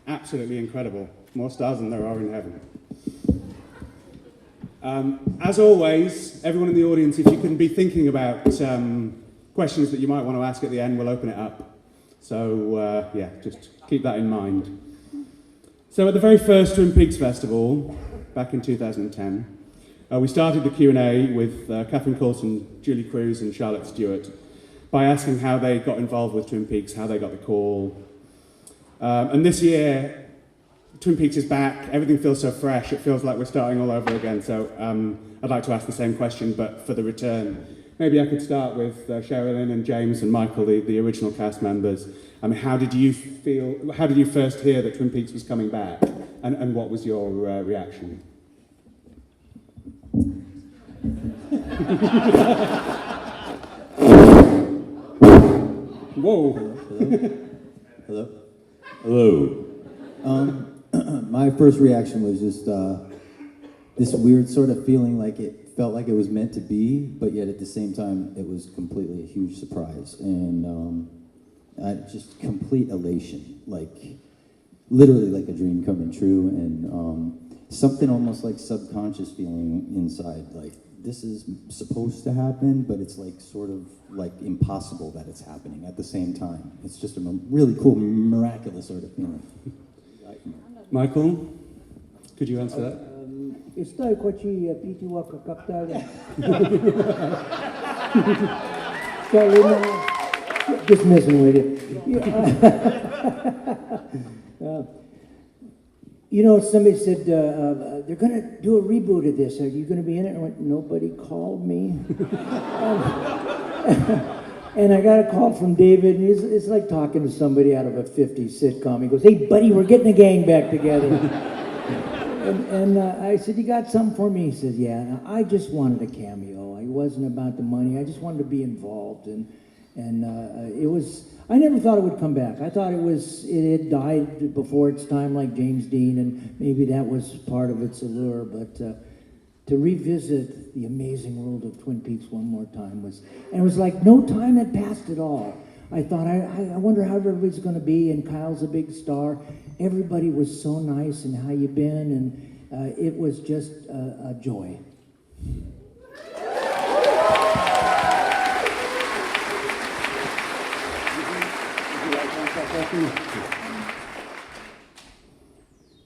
absolutely incredible. More stars than there are in heaven. As always, everyone in the audience, if you can be thinking about questions that you might want to ask at the end, we'll open it up. So, yeah, just keep that in mind. So at the very first Twin Peaks Festival, back in 2010, we started the Q&A with Catherine Coulson, Julie Cruz and Charlotte Stewart by asking how they got involved with Twin Peaks, how they got the call. And this year, Twin Peaks is back. Everything feels so fresh. It feels like we're starting all over again. So I'd like to ask the same question, but for the return. Maybe I could start with Sherilyn and James and Michael, the original cast members. I mean, how did you first hear that Twin Peaks was coming back? And what was your reaction? Whoa. Hello? Hello. My first reaction was just this weird sort of feeling like it felt like it was meant to be, but yet at the same time it was completely a huge surprise. And just complete elation, like literally like a dream coming true, and something almost like subconscious feeling inside, like this is supposed to happen, but it's like sort of like impossible that it's happening at the same time. It's just a really cool, miraculous sort of feeling. Michael, could you answer that? Estoy cochi pitiwa kakapta. Just messing with you. You know, somebody said they're going to do a reboot of this. Are you going to be in it? I went, nobody called me. And I got a call from David, and it's like talking to somebody out of a 50s sitcom. He goes, hey, buddy, we're getting a gang back together. and I said, you got something for me? He says, yeah. I just wanted a cameo. It wasn't about the money. I just wanted to be involved. And it was, I never thought it would come back. I thought it had died before its time, like James Dean, and maybe that was part of its allure. But to revisit the amazing world of Twin Peaks one more time was like no time had passed at all. I thought, I wonder how everybody's going to be, and Kyle's a big star. Everybody was so nice, and how you been, and it was just a joy.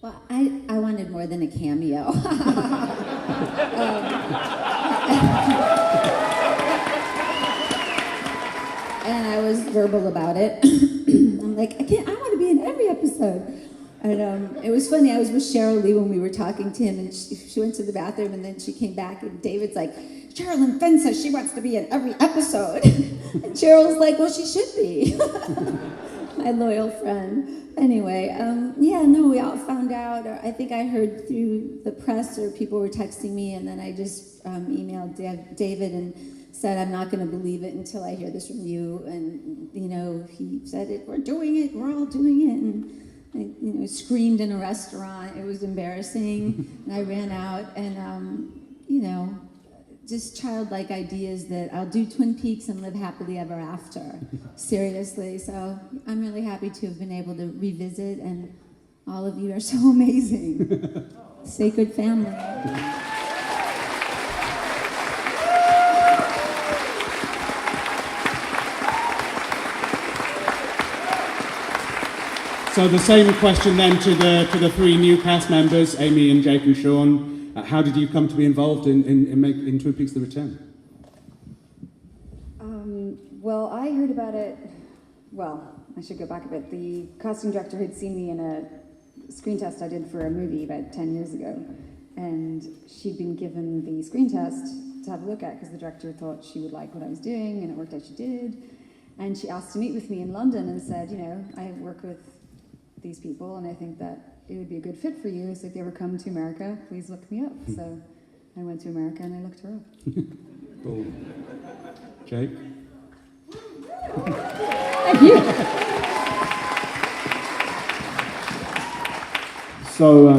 Well, I wanted more than a cameo. And I was verbal about it. I'm like, I want to be in every episode. And it was funny, I was with Sherilyn when we were talking to him, and she went to the bathroom, and then she came back, and David's like, Sherilyn Fenn says she wants to be in every episode. And Cheryl's like, well, she should be. My loyal friend. Anyway, we all found out, or I think I heard through the press, or people were texting me, and then I just emailed David and said, I'm not going to believe it until I hear this from you. And, he said, we're doing it, we're all doing it. And I, screamed in a restaurant. It was embarrassing. And I ran out, and, just childlike ideas that I'll do Twin Peaks and live happily ever after. Seriously. So I'm really happy to have been able to revisit, and all of you are so amazing. Sacred family. So the same question then to the three new cast members, Amy and Jake and Sean. How did you come to be involved in Twin Peaks: The Return? Well, I heard about it. Well, I should go back a bit. The casting director had seen me in a screen test I did for a movie about 10 years ago, and she'd been given the screen test to have a look at because the director thought she would like what I was doing, and it worked out she did. And she asked to meet with me in London and said, I work with these people, and I think that it would be a good fit for you, so if you ever come to America, please look me up. So I went to America and I looked her up. Cool. Jake? Thank you. So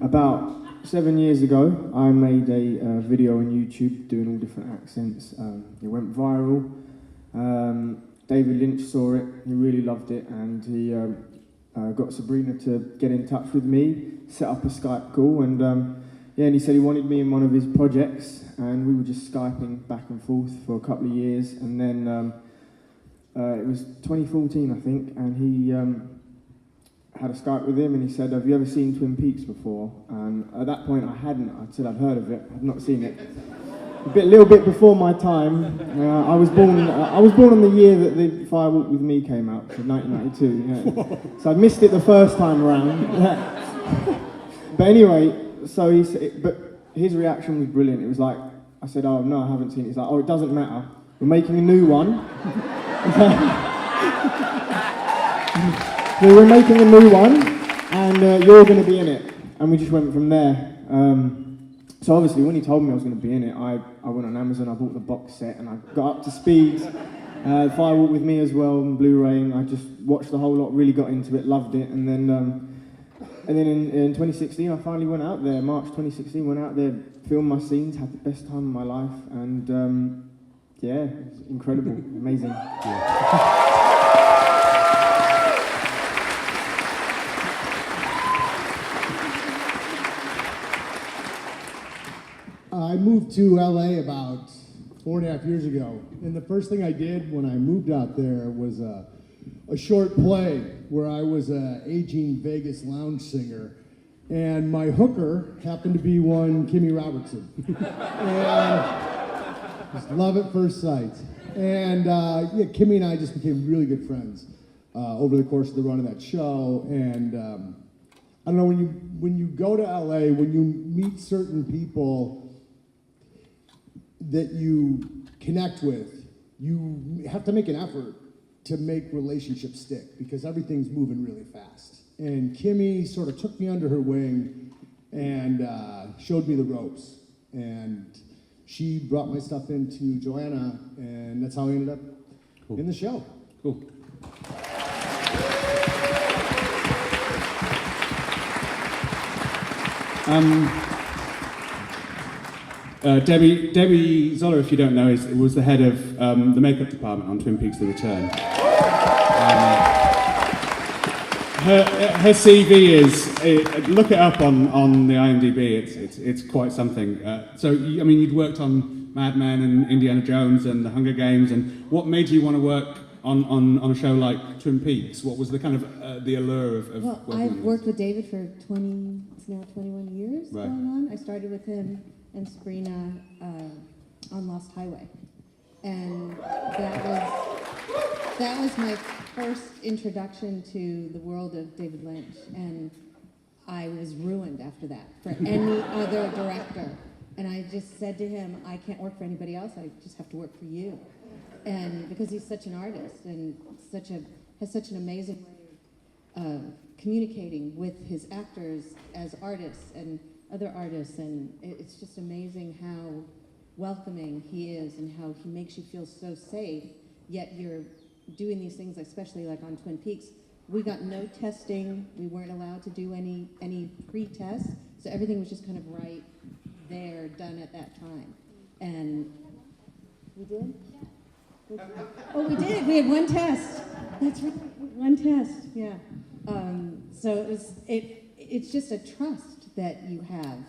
about 7 years ago, I made a video on YouTube doing all different accents. It went viral. David Lynch saw it, he really loved it, and got Sabrina to get in touch with me, set up a Skype call, and and he said he wanted me in one of his projects, and we were just Skyping back and forth for a couple of years, and then it was 2014, I think, and he had a Skype with him, and he said, "Have you ever seen Twin Peaks before?" And at that point, I hadn't. I said I'd heard of it, I'd not seen it. A little bit before my time. I was born on the year that the Fire Walk with Me came out, so 1992. Yeah. So I missed it the first time around. But anyway, so but his reaction was brilliant. It was like, I said, "Oh no, I haven't seen it." He's like, "Oh, it doesn't matter. We're making a new one." So we're making a new one, and you're going to be in it. And we just went from there. So obviously, when he told me I was going to be in it, I went on Amazon, I bought the box set, and I got up to speed. Fire Walk with Me as well, and Blu-ray, and I just watched the whole lot, really got into it, loved it, and then in 2016, I finally went out there, March 2016, went out there, filmed my scenes, had the best time of my life, and yeah, it's incredible, amazing. Yeah. I moved to LA about 4.5 years ago, and the first thing I did when I moved out there was a short play where I was an aging Vegas lounge singer, and my hooker happened to be one Kimmy Robertson. And just love at first sight. And Kimmy and I just became really good friends over the course of the run of that show. And I don't know, when you go to LA, when you meet certain people that you connect with, you have to make an effort to make relationships stick because everything's moving really fast. And Kimmy sort of took me under her wing and showed me the ropes. And she brought my stuff into Joanna, and that's how I ended up in the show. Cool. Debbie Zoller, if you don't know, was the head of the makeup department on Twin Peaks: The Return. Her CV is, look it up on the IMDb. It's quite something. So I mean, you'd worked on Mad Men and Indiana Jones and The Hunger Games, and what made you want to work on a show like Twin Peaks? What was the kind of the allure of Well, I've worked with David for 21 years Right. going on. I started with him and Sabrina on Lost Highway, and that was my first introduction to the world of David Lynch, and I was ruined after that for any other director. And I just said to him, I can't work for anybody else. I just have to work for you, and because he's such an artist and has such an amazing way of communicating with his actors as artists and other artists, and it's just amazing how welcoming he is and how he makes you feel so safe, yet you're doing these things, especially like on Twin Peaks. We got no testing. We weren't allowed to do any pre-tests, so everything was just kind of right there, done at that time. And we did? Oh, we did. We had one test. That's right, one test. Yeah. So it's just a trust that you have,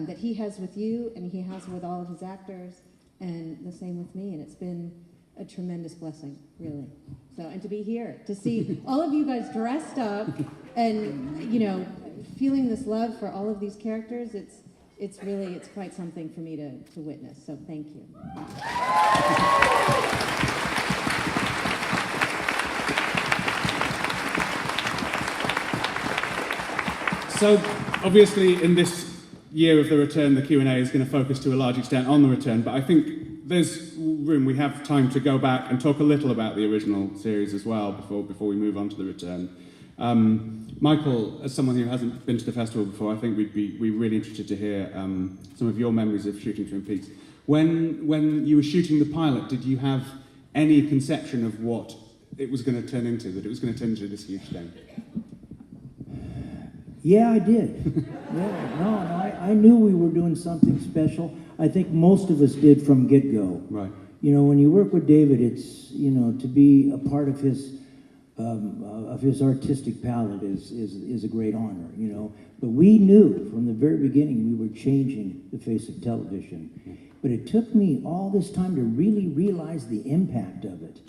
that he has with you, and he has with all of his actors, and the same with me. And it's been a tremendous blessing, really. So, and to be here, to see all of you guys dressed up, and feeling this love for all of these characters, it's quite something for me to witness. So, thank you. So, obviously, in this year of the return, the Q&A is going to focus to a large extent on the return, but I think there's room, we have time to go back and talk a little about the original series as well before we move on to the return. Michael, as someone who hasn't been to the festival before, I think we're really interested to hear some of your memories of shooting Twin Peaks. When you were shooting the pilot, did you have any conception of what it was going to turn into, that it was going to turn into this huge thing? Yeah, I did. I knew we were doing something special. I think most of us did from get-go. Right. When you work with David, it's, to be a part of his of his artistic palette is a great honor, you know. But we knew from the very beginning we were changing the face of television. But it took me all this time to really realize the impact of it.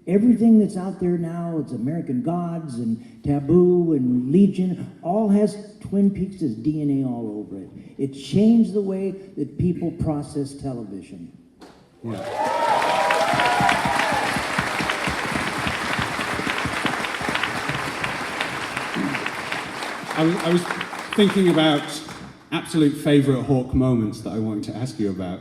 Everything that's out there now, it's American Gods and Taboo and Legion, all has Twin Peaks' DNA all over it. It changed the way that people process television. Yeah. I was thinking about absolute favourite Hawk moments that I wanted to ask you about.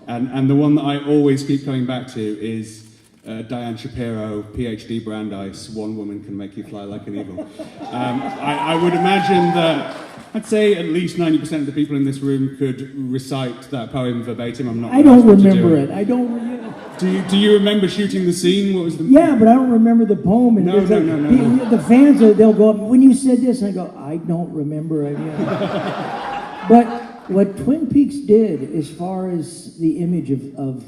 And the one that I always keep coming back to is Diane Shapiro, PhD Brandeis, One Woman Can Make You Fly Like an Eagle. I would imagine that, I'd say at least 90% of the people in this room could recite that poem verbatim. I'm not. I don't remember it. I don't. Do you remember shooting the scene? What was the? Yeah, but I don't remember the poem. And No. The fans, they'll go up, when you said this, and I go, I don't remember it. But what Twin Peaks did, as far as the image of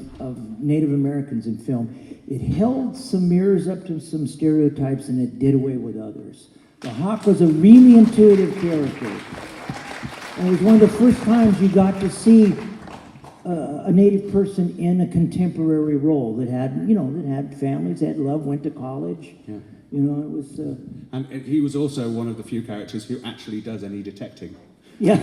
Native Americans in film, it held some mirrors up to some stereotypes and it did away with others. The Hawk was a really intuitive character. And it was one of the first times you got to see a Native person in a contemporary role that had, you know, that had families, had love, went to college. Yeah. You know, it was... And he was also one of the few characters who actually does any detecting. Yeah.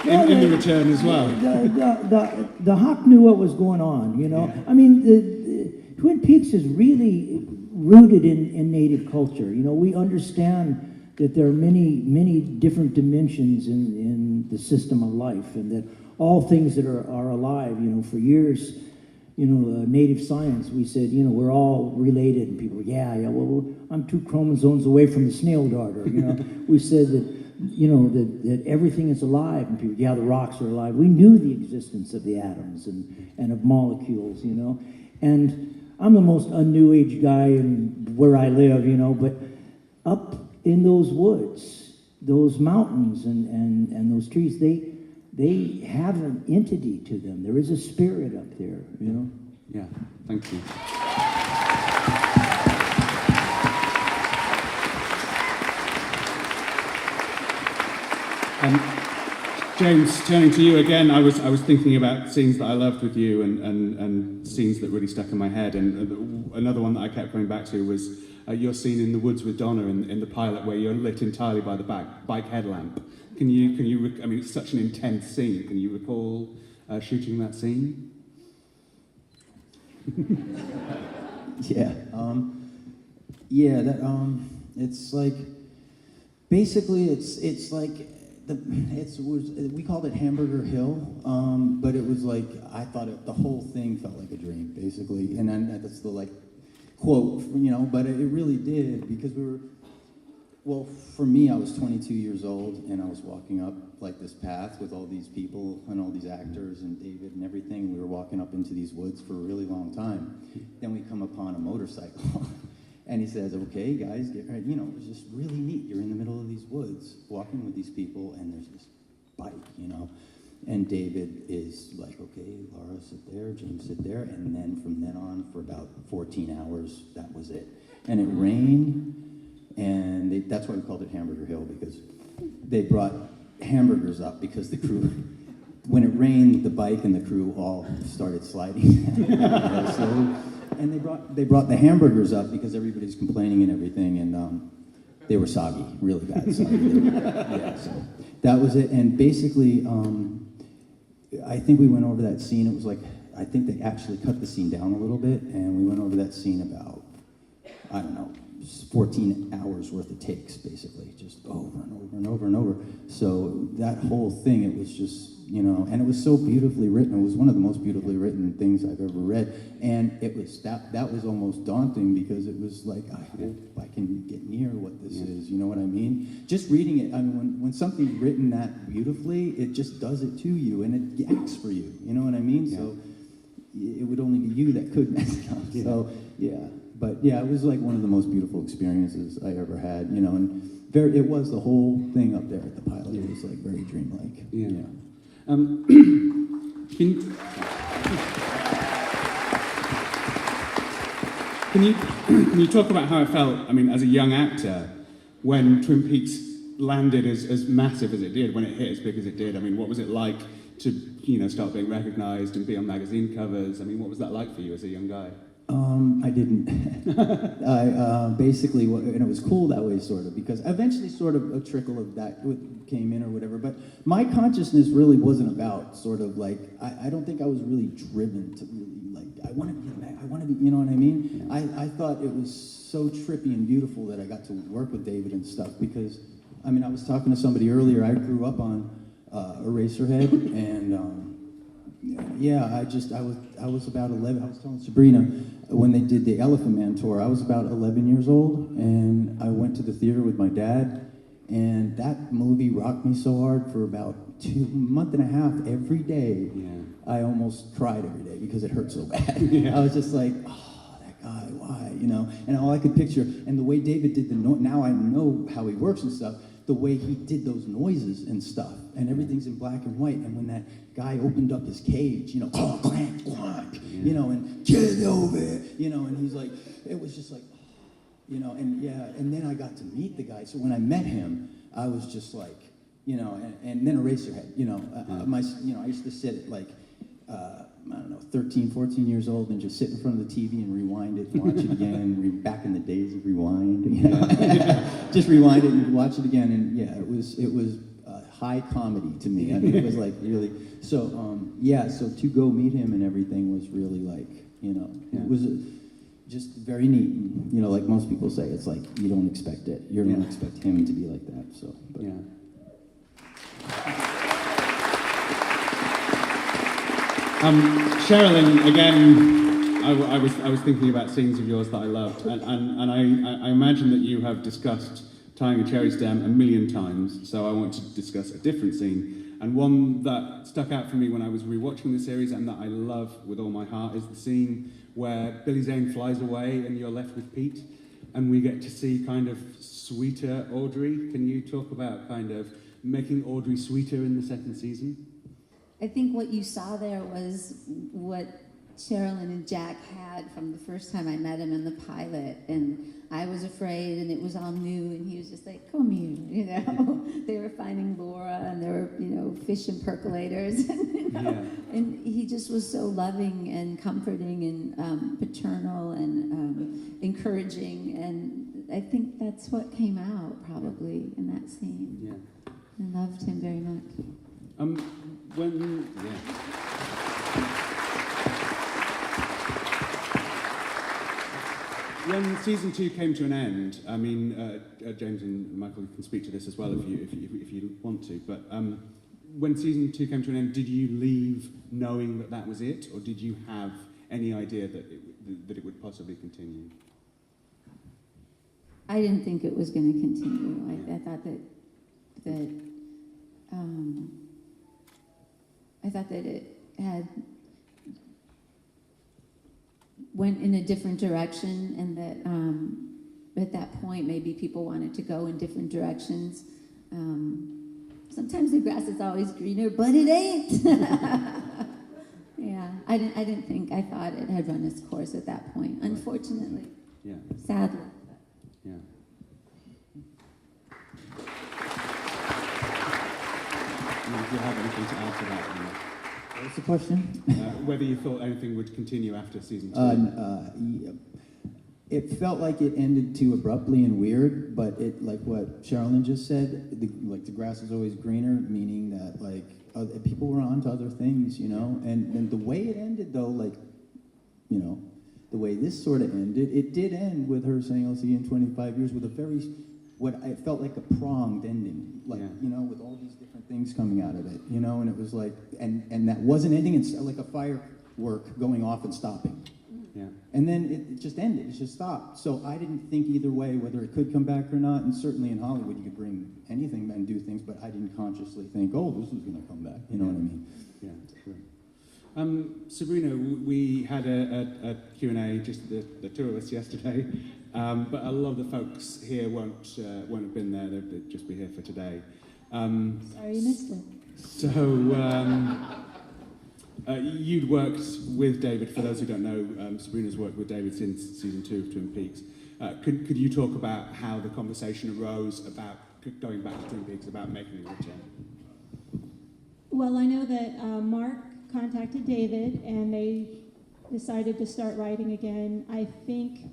in the return as well. The Hawk knew what was going on, you know. Yeah. I mean, the Twin Peaks is really rooted in Native culture. You know, we understand that there are many different dimensions in the system of life, and that all things that are alive, you know, for years, you know, Native science, we said, you know, we're all related, and people, well, I'm 2 chromosomes away from the snail darter, you know. We said that, you know, that everything is alive, and people, the rocks are alive. We knew the existence of the atoms and of molecules, you know. And I'm the most un-New Age guy in where I live, you know, but up in those woods, those mountains and those trees, they have an entity to them. There is a spirit up there, you know? Yeah, thank you. James, turning to you again, I was thinking about scenes that I loved with you and scenes that really stuck in my head. And another one that I kept coming back to was your scene in the woods with Donna in the pilot, where you're lit entirely by the bike headlamp. Can you? I mean, it's such an intense scene. Can you recall shooting that scene? Yeah. It's like, basically, it's like, we called it Hamburger Hill, but it was like, I thought the whole thing felt like a dream, basically, and then that's the like quote, you know, but it really did, because well, for me, I was 22 years old, and I was walking up like this path with all these people and all these actors and David and everything, and we were walking up into these woods for a really long time. Then we come upon a motorcycle, and he says, okay, guys, get ready. You know, it was just really neat. You're in the middle of these woods, walking with these people, and there's this bike, you know. And David is like, okay, Laura, sit there, James, sit there. And then from then on, for about 14 hours, that was it. And it rained, and that's why we called it Hamburger Hill, because they brought hamburgers up, because the crew, when it rained, the bike and the crew all started sliding. And they brought the hamburgers up because everybody's complaining and everything, and they were soggy, really bad soggy. Yeah, so that was it. And basically, I think we went over that scene. It was like, I think they actually cut the scene down a little bit, and we went over that scene about, I don't know, 14 hours worth of takes, basically, just over and over and over and over. So that whole thing, it was just, you know, and it was so beautifully written. It was one of the most beautifully written things I've ever read. And it was, that was almost daunting, because it was like, I hope I can get near what this is, you know what I mean? Just reading it, I mean, when something's written that beautifully, it just does it to you, and it acts for you, you know what I mean? Yeah. So it would only be you that could mess it up. Yeah. So, yeah. But yeah, it was like one of the most beautiful experiences I ever had, you know, and it was the whole thing up there at the pilot. It was like very dreamlike. Yeah. Can you talk about how it felt, I mean, as a young actor, when Twin Peaks landed as massive as it did, when it hit as big as it did? I mean, what was it like to, start being recognised and be on magazine covers? I mean, what was that like for you as a young guy? I didn't. I basically, and it was cool that way, sort of, because eventually sort of a trickle of that came in or whatever, but my consciousness really wasn't about sort of like, I don't think I was really driven to really like, I want to be back, I want to be, you know what I mean? Yeah. I thought it was so trippy and beautiful that I got to work with David and stuff, because, I mean, I was talking to somebody earlier, I grew up on Eraserhead, and I was about 11. I was telling Sabrina when they did the Elephant Man tour, I was about 11 years old, and I went to the theater with my dad, and that movie rocked me so hard for about month and a half every day. Yeah. I almost cried every day because it hurt so bad. Yeah. I was just like, oh, that guy, why, And all I could picture, and the way David did now I know how he works and stuff, the way he did those noises and stuff, and everything's in black and white, and when that guy opened up his cage, clank, clank, clank, and get over it, and he's like, it was just like, and then I got to meet the guy, so when I met him, I was just like, and then Eraserhead, I used to sit at like, I don't know, 13, 14 years old and just sit in front of the TV and rewind it and watch it again. Back in the days of rewind, just rewind it and watch it again. And yeah, it was high comedy to me. I mean, it was like really, so to go meet him and everything was really like, it was just very neat. Like most people say, it's like, you don't expect it. You don't expect him to be like that, so. But. Yeah. Sherilyn, again, I was thinking about scenes of yours that I loved, and I imagine that you have discussed tying a cherry stem a million times, so I want to discuss a different scene, and one that stuck out for me when I was rewatching the series and that I love with all my heart is the scene where Billy Zane flies away and you're left with Pete, and we get to see kind of sweeter Audrey. Can you talk about kind of making Audrey sweeter in the second season? I think what you saw there was what Sherilyn and Jack had from the first time I met him in the pilot, and I was afraid, and it was all new, and he was just like, come here, They were finding Laura, and they were, fish and percolators, and he just was so loving and comforting and paternal and encouraging, and I think that's what came out probably in that scene. Yeah. I loved him very much. When season 2 came to an end, I mean, James and Michael can speak to this as well if you want to. But when season 2 came to an end, did you leave knowing that was it, or did you have any idea that it would possibly continue? I didn't think it was going to continue. I thought that it had went in a different direction, and that at that point maybe people wanted to go in different directions. Sometimes the grass is always greener, but it ain't. Yeah, I didn't think. I thought it had run its course at that point. Unfortunately. Yeah. Sadly. Yeah. Do you have anything to add to that? What's the question? Whether you thought anything would continue after season 2? It felt like it ended too abruptly and weird, but it, like what Sherilyn just said, the grass is always greener, meaning that people were on to other things, and the way it ended though, the way this sort of ended, it did end with her saying, I'll see you in 25 years, with a very, what I felt like a pronged ending, with all these different things coming out of it, and it was like, and that wasn't ending, it's like a firework going off and stopping. Yeah. And then it just ended, it just stopped. So I didn't think either way whether it could come back or not, and certainly in Hollywood you could bring anything and do things, but I didn't consciously think, oh, this is going to come back, you know what I mean? Yeah, sure. Sabrina, we had a Q&A, just the two of us yesterday, but a lot of the folks here won't have been there, they'll just be here for today. Sorry you missed it. So, You'd worked with David, for those who don't know, Sabrina's worked with David since season 2 of Twin Peaks. Could you talk about how the conversation arose about going back to Twin Peaks, about making a return? Well, I know that Mark contacted David and they decided to start writing again. I think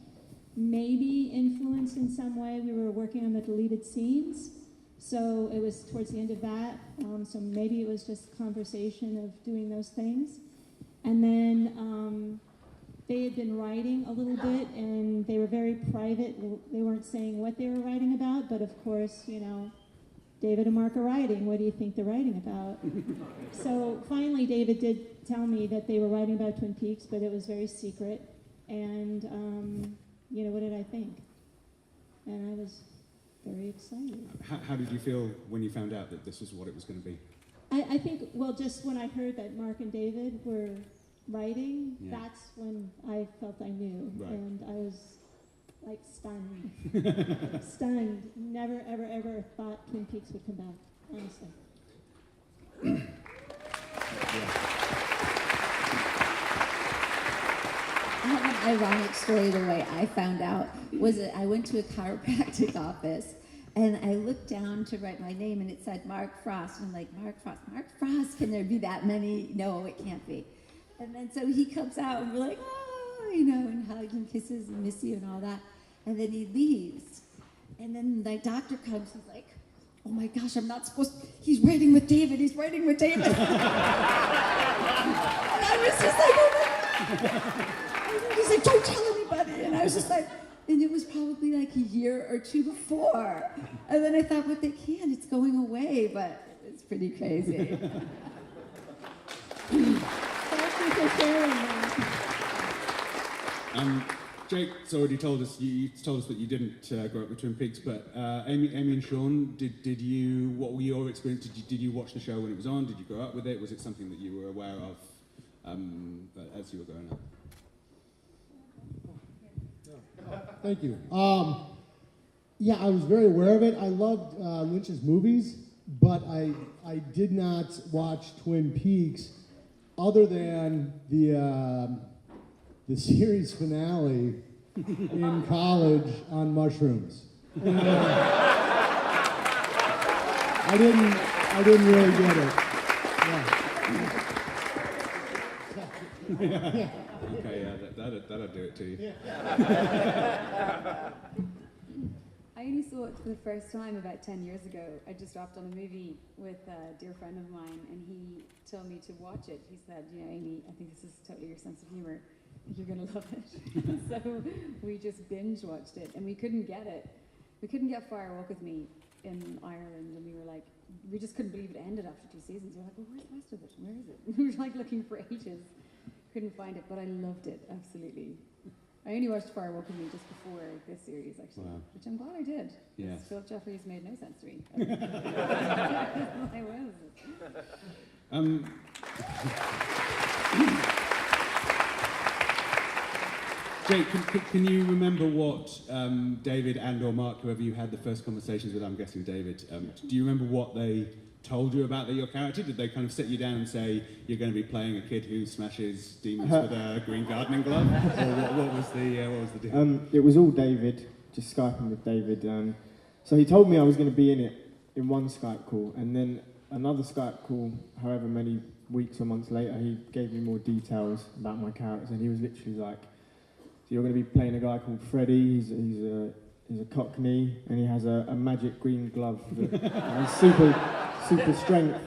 maybe influenced in some way. We were working on the deleted scenes, so it was towards the end of that. So maybe it was just conversation of doing those things. And then they had been writing a little bit, and they were very private. They weren't saying what they were writing about, but of course, you know, David and Mark are writing. What do you think they're writing about? So finally, David did tell me that they were writing about Twin Peaks, but it was very secret. And, you know, what did I think? And I was very excited. How did you feel when you found out that this was what it was going to be? I think, well, just when I heard that Mark and David were writing, that's when I felt I knew. Right. And I was like stunned. Stunned. Never, ever, ever thought Twin Peaks would come back, honestly. I have an ironic story. The way I found out was that I went to a chiropractic office and I looked down to write my name and it said Mark Frost. And I'm like, Mark Frost, can there be that many? No, it can't be. And then so he comes out and we're like, oh, you know, and hugs and kisses and miss you and all that. And then he leaves. And then my doctor comes, he's like, oh my gosh, I'm not supposed to, he's writing with David. And I was just like, oh my God. He's like, don't tell anybody. And I was just like, and it was probably like a year or two before. And then I thought, but they can't, it's going away. But it's pretty crazy. Thank you for sharing that. Jake's already told us. You told us that you didn't grow up with Twin Peaks, but Amy and Sean, did you? What were your experience? Did you watch the show when it was on? Did you grow up with it? Was it something that you were aware of as you were growing up? Thank you. Yeah, I was very aware of it. I loved Lynch's movies, but I did not watch Twin Peaks other than the series finale in college on mushrooms. And, I didn't really get it. Yeah. Okay, yeah, that'll do it to you. I only saw it for the first time about 10 years ago. I just wrapped on a movie with a dear friend of mine, and he told me to watch it. He said, you know, Amy, I think this is totally your sense of humor. You're going to love it. So we just binge watched it, and we couldn't get it. We couldn't get Fire Walk With Me in Ireland, and we were like, we just couldn't believe it ended after 2 seasons. We were like, well, where's the rest of it? Where is it? We were like looking for ages. Couldn't find it, but I loved it, absolutely. I only watched Fire Walk With Me just before this series, actually, which I'm glad I did. Yes. Phil Jeffries made no sense to me. I was. Jake, can you remember what David and or Mark, whoever you had the first conversations with, I'm guessing David, do you remember what they told you about your character? Did they kind of sit you down and say, you're going to be playing a kid who smashes demons with a green gardening glove? Or what was the deal? It was all David, just Skyping with David. So he told me I was going to be in it in one Skype call, and then another Skype call, however many weeks or months later, he gave me more details about my character, and he was literally like, so you're going to be playing a guy called Freddie, he's a Cockney, and he has a magic green glove that has super strength.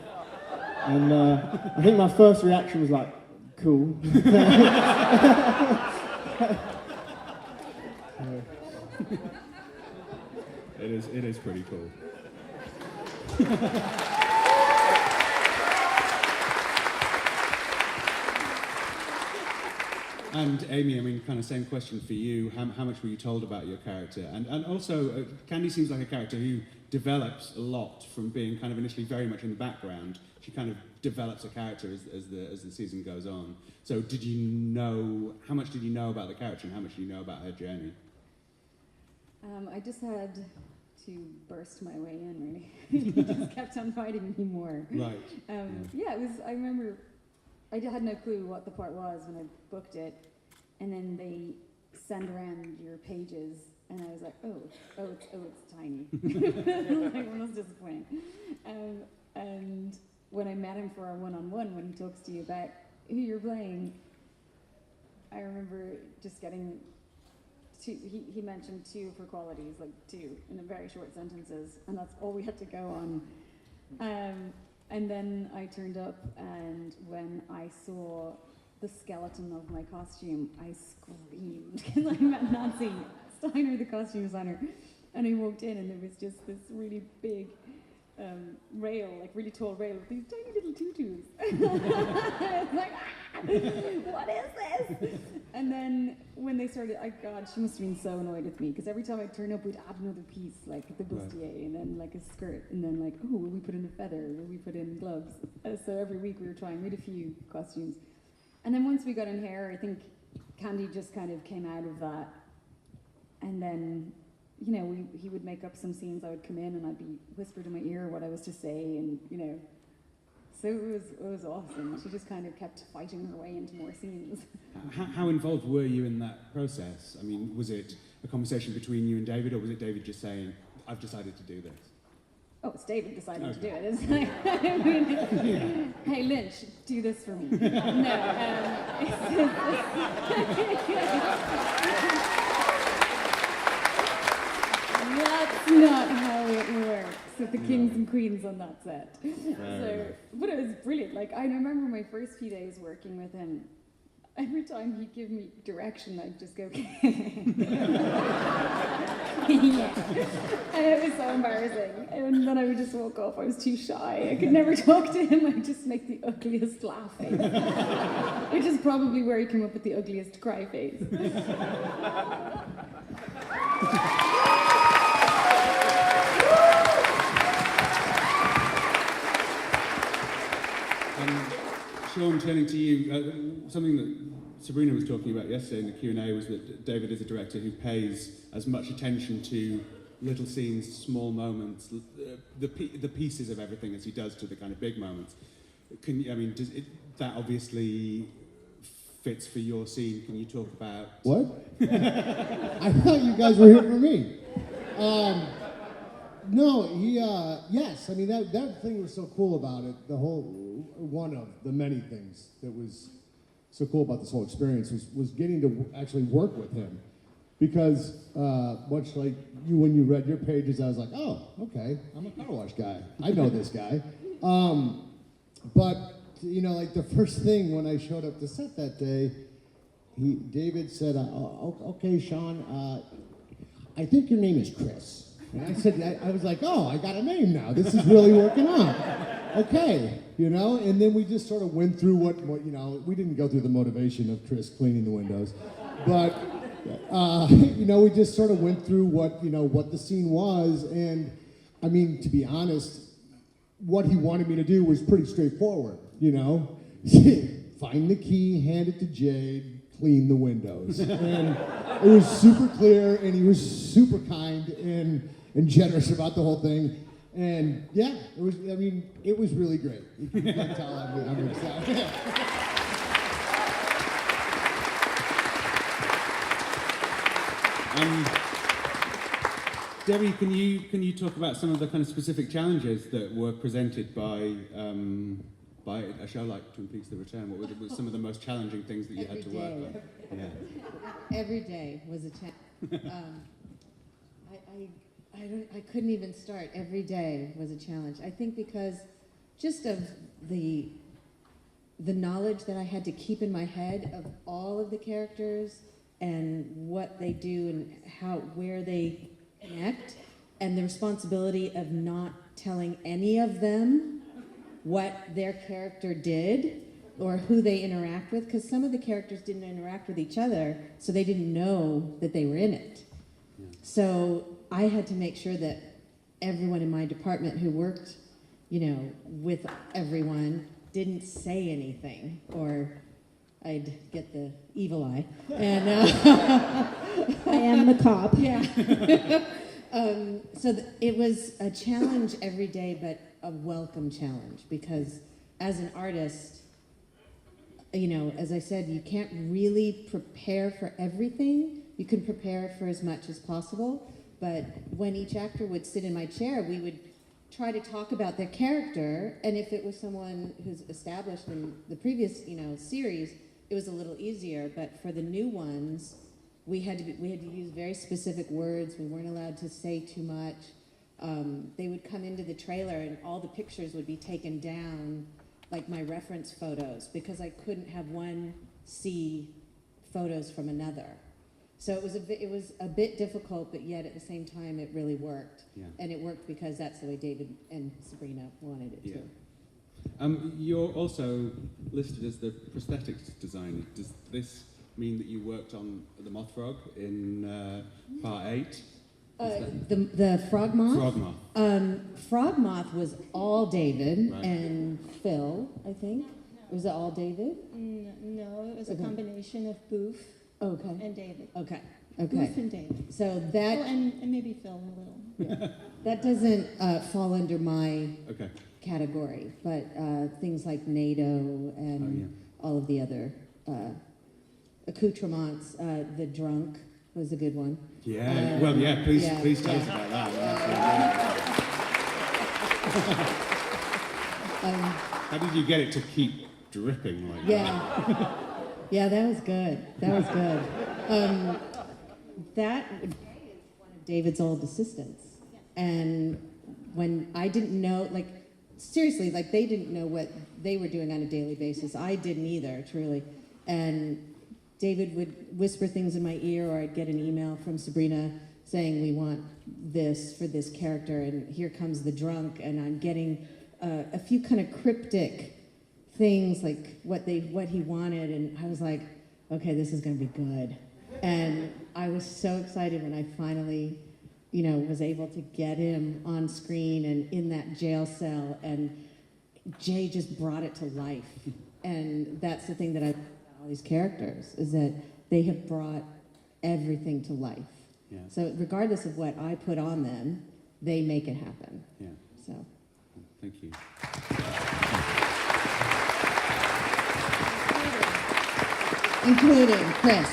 And I think my first reaction was like, cool. It is pretty cool. And Amy, I mean, kind of same question for you. How much were you told about your character? And also, Candie seems like a character who develops a lot from being kind of initially very much in the background. She kind of develops a character as the season goes on. So how much did you know about the character and how much did you know about her journey? I just had to burst my way in, really. He just kept on fighting me more. Right. Yeah, it was, I remember I had no clue what the part was when I booked it, and then they send around your pages, and I was like, oh, it's tiny. Like, well, that's disappointing. And when I met him for our one-on-one, when he talks to you about who you're playing, I remember just getting two. He mentioned 2 of her qualities, like 2 in a very short sentences, and that's all we had to go on. And then I turned up, and when I saw the skeleton of my costume, I screamed because I met Nancy Steiner, the costume designer, and I walked in, and there was just this really big rail, like really tall rail with these tiny little tutus. I was like, what is this? And then when they started, God, she must have been so annoyed with me, because every time I'd turn up, we'd add another piece, like the bustier, and then like a skirt, and then like, oh, will we put in a feather? Will we put in gloves? So every week we were trying. We had a few costumes. And then once we got in hair, I think Candie just kind of came out of that. And then, you know, he would make up some scenes. I would come in and I'd be whispered in my ear what I was to say, and, you know. So it was awesome. She just kind of kept fighting her way into more scenes. How involved were you in that process? I mean, was it a conversation between you and David, or was it David just saying, I've decided to do this? Oh, it's David deciding to do it. It's like, I mean, hey, Lynch, do this for me. That's not how it works with the kings and queens on that set. But it was brilliant. Like, I remember my first few days working with him. Every time he'd give me direction, I'd just go, yeah. And it was so embarrassing. And then I would just walk off. I was too shy. I could never talk to him. I'd just make the ugliest laugh face. Which is probably where he came up with the ugliest cry face. Sean, turning to you, something that Sabrina was talking about yesterday in the Q&A was that David is a director who pays as much attention to little scenes, small moments, the pieces of everything as he does to the kind of big moments. That obviously fits for your scene. Can you talk about... What? I thought you guys were here for me. No, yes, I mean, that thing was so cool about it. The whole, one of the many things that was so cool about this whole experience was getting to actually work with him. Because much like you, when you read your pages, I was like, oh, okay, I'm a car wash guy. I know this guy. But, you know, like the first thing when I showed up to set that day, David said, okay, Sean, I think your name is Chris. And I said, I was like, oh, I got a name now. This is really working out. Okay, you know, and then we just sort of went through what you know, we didn't go through the motivation of Chris cleaning the windows, but, you know, we just sort of went through what the scene was, and, I mean, to be honest, what he wanted me to do was pretty straightforward, you know? Find the key, hand it to Jade, clean the windows. And it was super clear, and he was super kind and generous about the whole thing. And yeah, it was really great. You can tell I'm excited. Debbie, can you talk about some of the kind of specific challenges that were presented by a show like Twin Peaks: The Return? What were some of the most challenging things that you had to work on? Yeah. Every day was a challenge. I couldn't even start. Every day was a challenge. I think because just of the knowledge that I had to keep in my head of all of the characters and what they do and where they connect, and the responsibility of not telling any of them what their character did or who they interact with, because some of the characters didn't interact with each other, so they didn't know that they were in it. Yeah. So I had to make sure that everyone in my department who worked, with everyone didn't say anything, or I'd get the evil eye. And I am the cop. Yeah. It was a challenge every day, but a welcome challenge, because as an artist, you know, as I said, you can't really prepare for everything. You can prepare for as much as possible, but when each actor would sit in my chair, we would try to talk about their character, and if it was someone who's established in the previous, you know, series, it was a little easier, but for the new ones, we had to use very specific words. We weren't allowed to say too much. They would come into the trailer and all the pictures would be taken down, like my reference photos, because I couldn't have one see photos from another. So it was a bit difficult, but yet at the same time it really worked. Yeah. And it worked because that's the way David and Sabrina wanted it too. You're also listed as the prosthetics designer. Does this mean that you worked on the Moth Frog in part 8? The Frog Moth? Frog Moth. Frog Moth was all David Right. and Phil, I think. Was it all David? No, it was a Okay. combination of Boof Okay. and David. Okay. Boof Okay. and David. So Oh, that and maybe Phil a little. that doesn't fall under my Okay. category, but things like NATO and all of the other accoutrements. The drunk was a good one. Yeah. Please tell us about that. How did you get it to keep dripping like that? Yeah. Yeah, that was good. That was good. That is one of David's old assistants. And when I didn't know, like, seriously, like, they didn't know what they were doing on a daily basis. I didn't either, truly. And David would whisper things in my ear, or I'd get an email from Sabrina saying, we want this for this character, and here comes the drunk, and I'm getting a few kind of cryptic things, like what he wanted, and I was like, okay, this is going to be good. And I was so excited when I finally, you know, was able to get him on screen and in that jail cell, and Jay just brought it to life. And that's the thing that I love about all these characters, is that they have brought everything to life. Yeah. So regardless of what I put on them, they make it happen. Yeah. So. Thank you. Including Chris.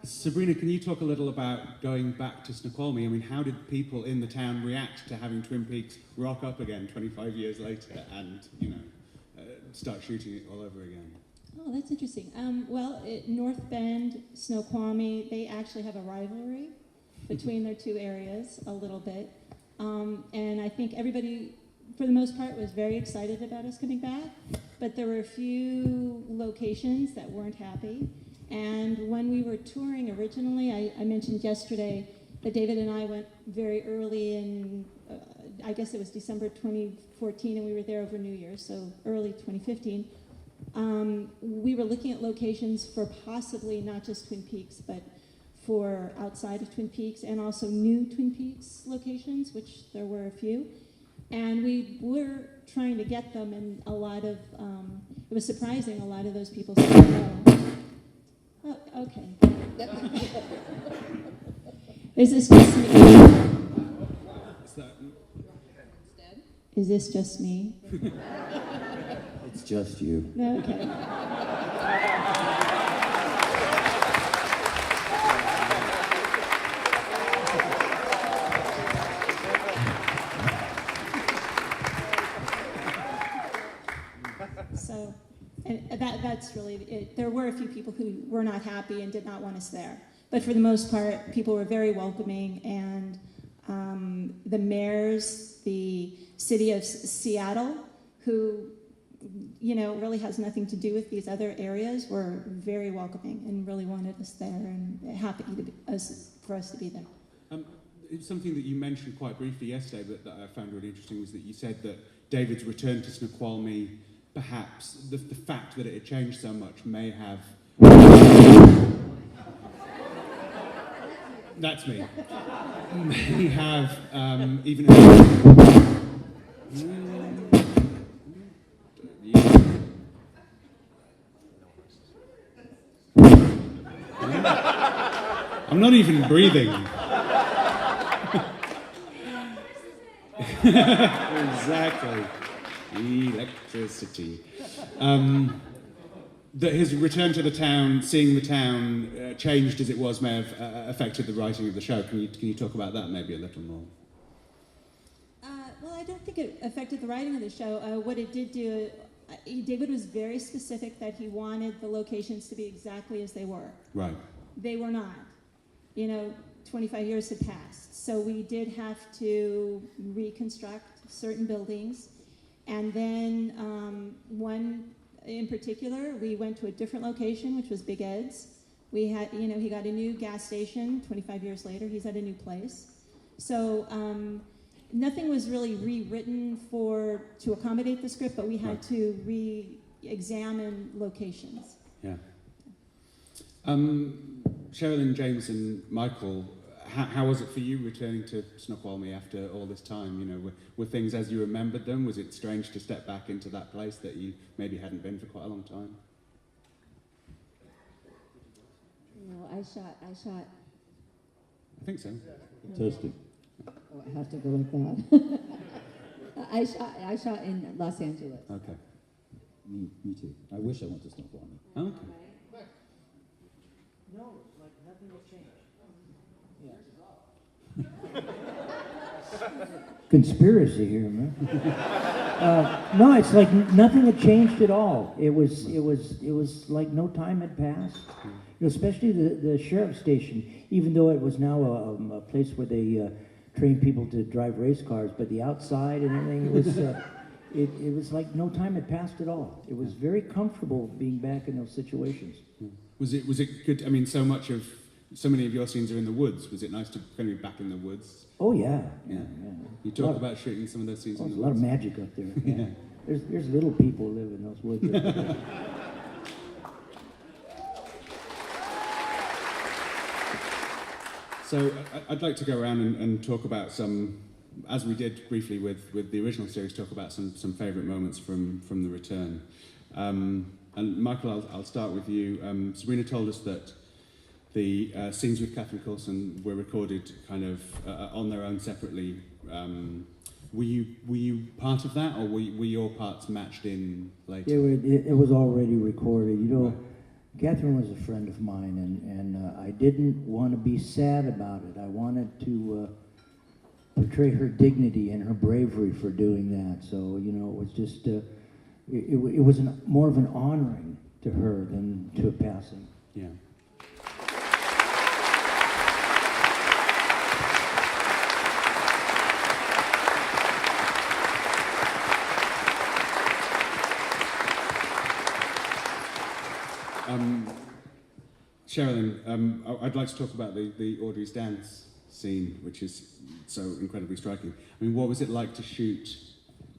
Sabrina, can you talk a little about going back to Snoqualmie? I mean, how did people in the town react to having Twin Peaks rock up again 25 years later and, you know, start shooting it all over again? Oh, that's interesting. North Bend, Snoqualmie, they actually have a rivalry between their two areas a little bit. And I think everybody, for the most part, was very excited about us coming back. But there were a few locations that weren't happy. And when we were touring originally, I mentioned yesterday that David and I went very early in, I guess it was December 2014, and we were there over New Year's, so early 2015. We were looking at locations for possibly not just Twin Peaks, but for outside of Twin Peaks, and also new Twin Peaks locations, which there were a few. And we were trying to get them, and a lot of, it was surprising, a lot of those people said no. Oh, okay. Is this just me? Is this just me? It's just you. Okay. So, and that's really it. There were a few people who were not happy and did not want us there. But for the most part, people were very welcoming, and the mayors, the city of Seattle, who, you know, really has nothing to do with these other areas, were very welcoming and really wanted us there and happy for us to be there. It's something that you mentioned quite briefly yesterday, but that I found really interesting, was that you said that David's return to Snoqualmie, perhaps the fact that it had changed so much may have... That's me. May have even... I'm not even breathing. Exactly. Electricity. That his return to the town, seeing the town changed as it was, may have affected the writing of the show. Can you talk about that maybe a little more? Well, I don't think it affected the writing of the show. What it did do, David was very specific that he wanted the locations to be exactly as they were. Right. They were not. 25 years had passed. So we did have to reconstruct certain buildings. And then one in particular, we went to a different location, which was Big Ed's. We had, he got a new gas station. 25 years later, he's at a new place. So nothing was really rewritten to accommodate the script, but we had to re-examine locations. Yeah. Sherilyn, James, and Michael, how was it for you returning to Snoqualmie after all this time? Were things as you remembered them? Was it strange to step back into that place that you maybe hadn't been for quite a long time? No, I shot. I think so. Testing. Oh, I have to go like that. I shot in Los Angeles. Okay. Me too. I wish I went to Snoqualmie. Okay. No, like nothing will change. Conspiracy here, man. No, it's like nothing had changed at all. It was like no time had passed. Especially the sheriff's station, even though it was now a place where they train people to drive race cars, but the outside and everything, it was like no time had passed at all. It was very comfortable being back in those situations. Was it good? I mean, so many of your scenes are in the woods. Was it nice to kind of be back in the woods? Oh yeah. You talk about shooting some of those scenes in the There's a lot of woods. magic up there. Yeah. There's little people who live in those woods. Up there. So I'd like to go around and talk about some, as we did briefly with the original series, talk about some favourite moments from the return. And Michael, I'll start with you. Sabrina told us that the scenes with Catherine Coulson were recorded kind of on their own separately. Were you part of that, or were your parts matched in later? It was already recorded. Right. Catherine was a friend of mine, and I didn't want to be sad about it. I wanted to portray her dignity and her bravery for doing that. So, it was just, it was more of an honoring to her than to a passing. Yeah. Sherilyn, I'd like to talk about the Audrey's dance scene, which is so incredibly striking. I mean, what was it like to shoot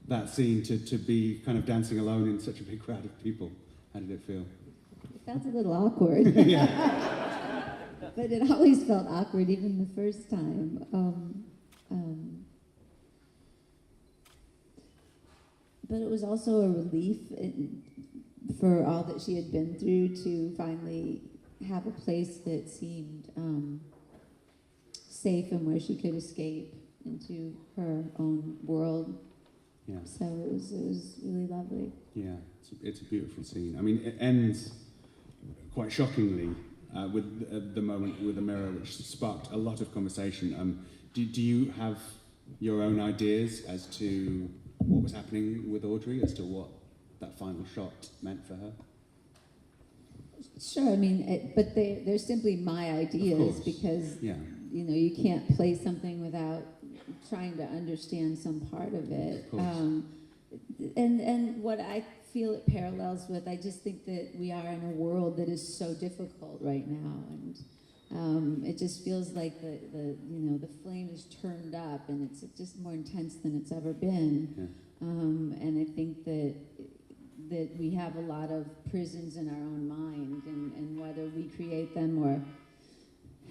that scene, to be kind of dancing alone in such a big crowd of people? How did it feel? It felt a little awkward. Yeah. But it always felt awkward, even the first time. But it was also a relief for all that she had been through to finally have a place that seemed safe and where she could escape into her own world. Yeah. So it was really lovely. Yeah, it's a beautiful scene. I mean, it ends quite shockingly with the moment with the mirror, which sparked a lot of conversation. Do you have your own ideas as to what was happening with Audrey, as to what that final shot meant for her? Sure, I mean, but they're simply my ideas because, you can't play something without trying to understand some part of it. And what I feel it parallels with, I just think that we are in a world that is so difficult right now, and it just feels like the flame is turned up, and it's just more intense than it's ever been. Yeah. And I think that we have a lot of prisons in our own mind, and whether we create them or